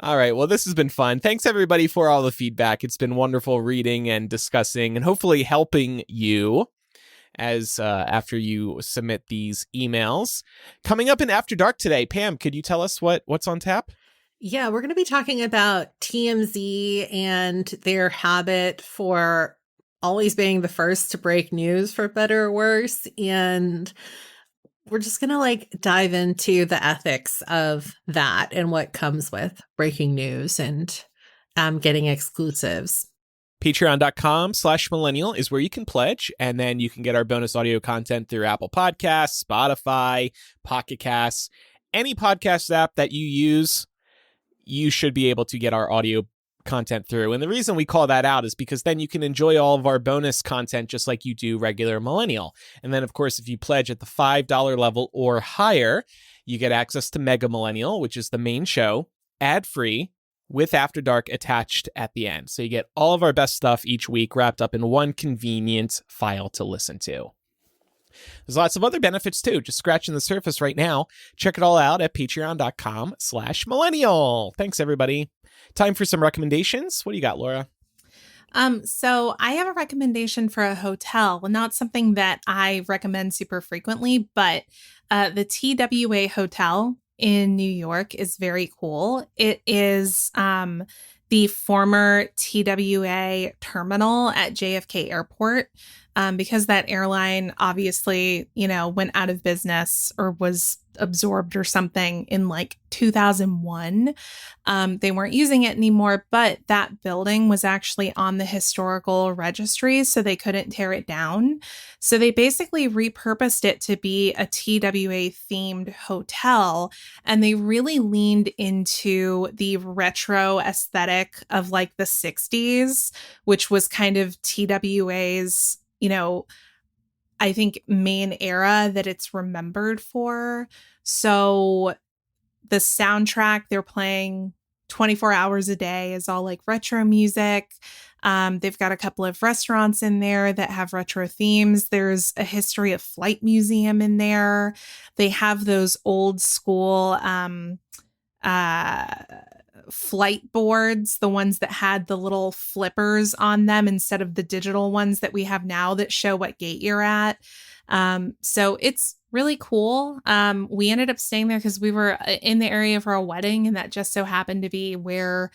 B: All right. Well, this has been fun. Thanks, everybody, for all the feedback. It's been wonderful reading and discussing and hopefully helping you as after you submit these emails. Coming up in After Dark today, Pam, could you tell us what's on tap?
C: Yeah, we're going to be talking about TMZ and their habit for always being the first to break news, for better or worse. And we're just going to like dive into the ethics of that and what comes with breaking news and getting exclusives.
B: Patreon.com/millennial is where you can pledge, and then you can get our bonus audio content through Apple Podcasts, Spotify, Pocket Casts, any podcast app that you use. You should be able to get our audio content through. And the reason we call that out is because then you can enjoy all of our bonus content just like you do regular Millennial. And then, of course, if you pledge at the $5 level or higher, you get access to Mega Millennial, which is the main show, ad-free, with After Dark attached at the end. So you get all of our best stuff each week wrapped up in one convenient file to listen to. There's lots of other benefits too, just scratching the surface right now. Check it all out at patreon.com/millennial. Thanks, everybody. Time for some recommendations. What do you got, Laura?
A: So I have a recommendation for a hotel. Not something that I recommend super frequently, but the TWA Hotel in New York is very cool. It is the former TWA terminal at JFK Airport. Because that airline obviously, went out of business or was absorbed or something in like 2001. They weren't using it anymore, but that building was actually on the historical registry, so they couldn't tear it down. So they basically repurposed it to be a TWA themed hotel, and they really leaned into the retro aesthetic of like the 60s, which was kind of TWA's I think main era that it's remembered for. So the soundtrack they're playing 24 hours a day is all like retro music. They've got a couple of restaurants in there that have retro themes. There's a history of flight museum in there. They have those old school flight boards, the ones that had the little flippers on them instead of the digital ones that we have now that show what gate you're at. So it's really cool. We ended up staying there because we were in the area for a wedding, and that just so happened to be where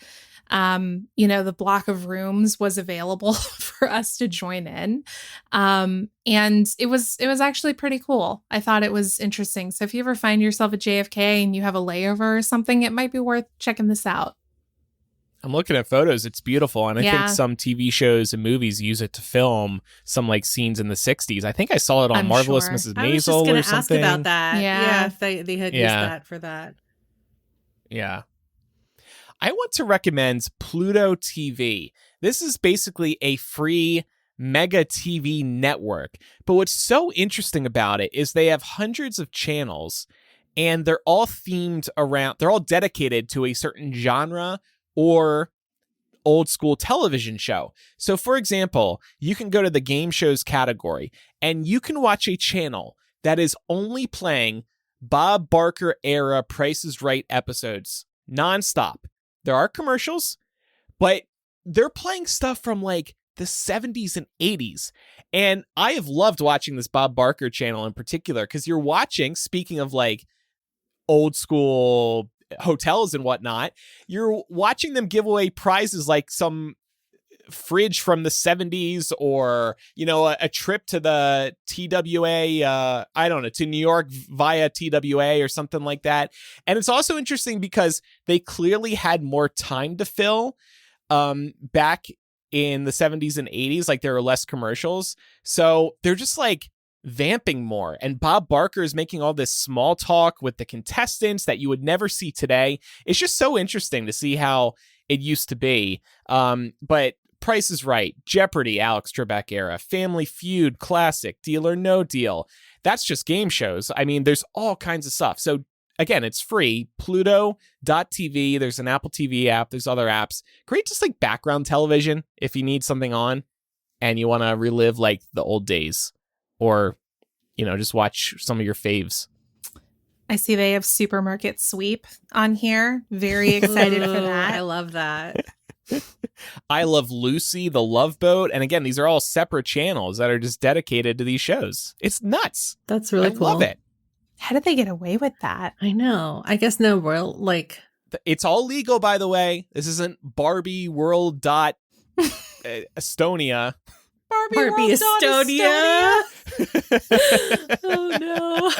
A: the block of rooms was available for us to join in. And it was actually pretty cool. I thought it was interesting. So if you ever find yourself at JFK and you have a layover or something, it might be worth checking this out.
B: I'm looking at photos. It's beautiful. And I think some TV shows and movies use it to film some like scenes in the 60s. I think I saw it on Marvelous
A: sure.
B: Mrs. Maisel
C: I was just going
B: or
C: to ask
B: something.
C: about that.
A: Yeah.
C: If they had used that for that.
B: Yeah. I want to recommend Pluto TV. This is basically a free mega TV network. But what's so interesting about it is they have hundreds of channels, and they're all themed around, they're all dedicated to a certain genre or old school television show. So for example, you can go to the game shows category and you can watch a channel that is only playing Bob Barker era Price is Right episodes nonstop. There are commercials, but they're playing stuff from like the 70s and 80s. And I have loved watching this Bob Barker channel in particular because you're watching, speaking of like old school hotels and whatnot, you're watching them give away prizes like some fridge from the 70s or, you know, a trip to the TWA, I don't know, to New York via TWA or something like that. And it's also interesting because they clearly had more time to fill back in the 70s and 80s. Like there were less commercials. So they're just like vamping more. And Bob Barker is making all this small talk with the contestants that you would never see today. It's just so interesting to see how it used to be. But Price is Right, Jeopardy, Alex Trebek era, Family Feud, Classic, Deal or No Deal. That's just game shows. I mean, there's all kinds of stuff. So again, it's free. Pluto.tv. There's an Apple TV app. There's other apps. Great, just like background television if you need something on and you want to relive like the old days or, you know, just watch some of your faves.
A: I see they have Supermarket Sweep on here. Very excited for that.
C: I love that.
B: I Love Lucy, The Love Boat. And again, these are all separate channels that are just dedicated to these shows. It's nuts.
C: That's really cool.
B: I love it.
A: How did they get away with that?
C: I know. I guess no royal, like...
B: It's all legal, by the way. This isn't Barbie World dot Estonia.
A: Barbie
C: Estonia. Oh, no.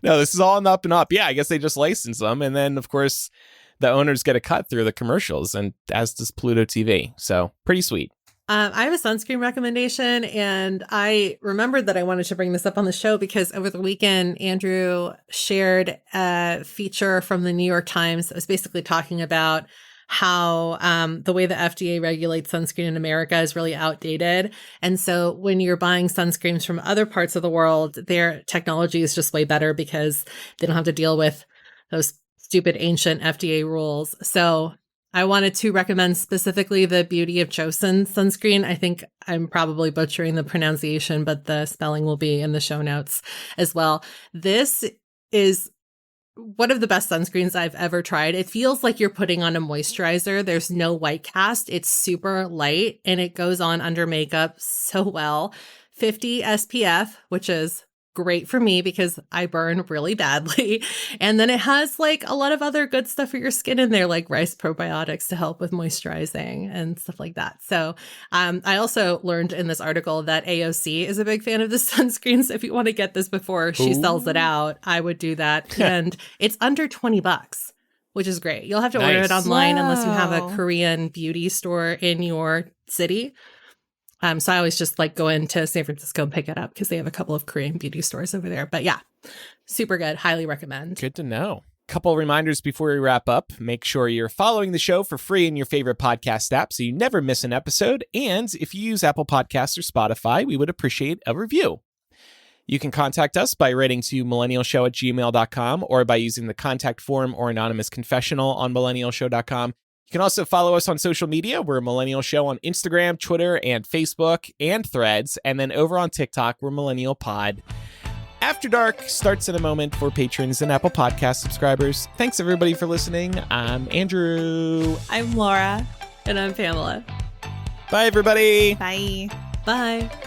B: No, this is all on the up and up. Yeah, I guess they just license them. And then, of course, the owners get a cut through the commercials, and as does Pluto TV. So pretty sweet.
C: I have a sunscreen recommendation, and I remembered that I wanted to bring this up on the show because over the weekend, Andrew shared a feature from the New York Times that was basically talking about how the way the FDA regulates sunscreen in America is really outdated. And so when you're buying sunscreens from other parts of the world, their technology is just way better because they don't have to deal with those stupid ancient FDA rules. So I wanted to recommend specifically the Beauty of Joseon sunscreen. I think I'm probably butchering the pronunciation, but the spelling will be in the show notes as well. This is one of the best sunscreens I've ever tried. It feels like you're putting on a moisturizer. There's no white cast. It's super light and it goes on under makeup so well. 50 SPF, which is great for me because I burn really badly. And then it has like a lot of other good stuff for your skin in there, like rice probiotics to help with moisturizing and stuff like that. So I also learned in this article that AOC is a big fan of this sunscreen. So if you want to get this before she sells it out, I would do that. And it's under $20, which is great. You'll have to order it online unless you have a Korean beauty store in your city. So I always just like go into San Francisco and pick it up because they have a couple of Korean beauty stores over there. But yeah, super good. Highly recommend.
B: Good to know. Couple of reminders before we wrap up. Make sure you're following the show for free in your favorite podcast app so you never miss an episode. And if you use Apple Podcasts or Spotify, we would appreciate a review. You can contact us by writing to millennialshow@gmail.com or by using the contact form or anonymous confessional on millennialshow.com. You can also follow us on social media. We're Millennial Show on Instagram, Twitter, and Facebook, and Threads. And then over on TikTok, we're Millennial Pod. After Dark starts in a moment for patrons and Apple Podcast subscribers. Thanks, everybody, for listening. I'm Andrew.
A: I'm Laura.
C: And I'm Pamela.
B: Bye, everybody.
A: Bye.
C: Bye.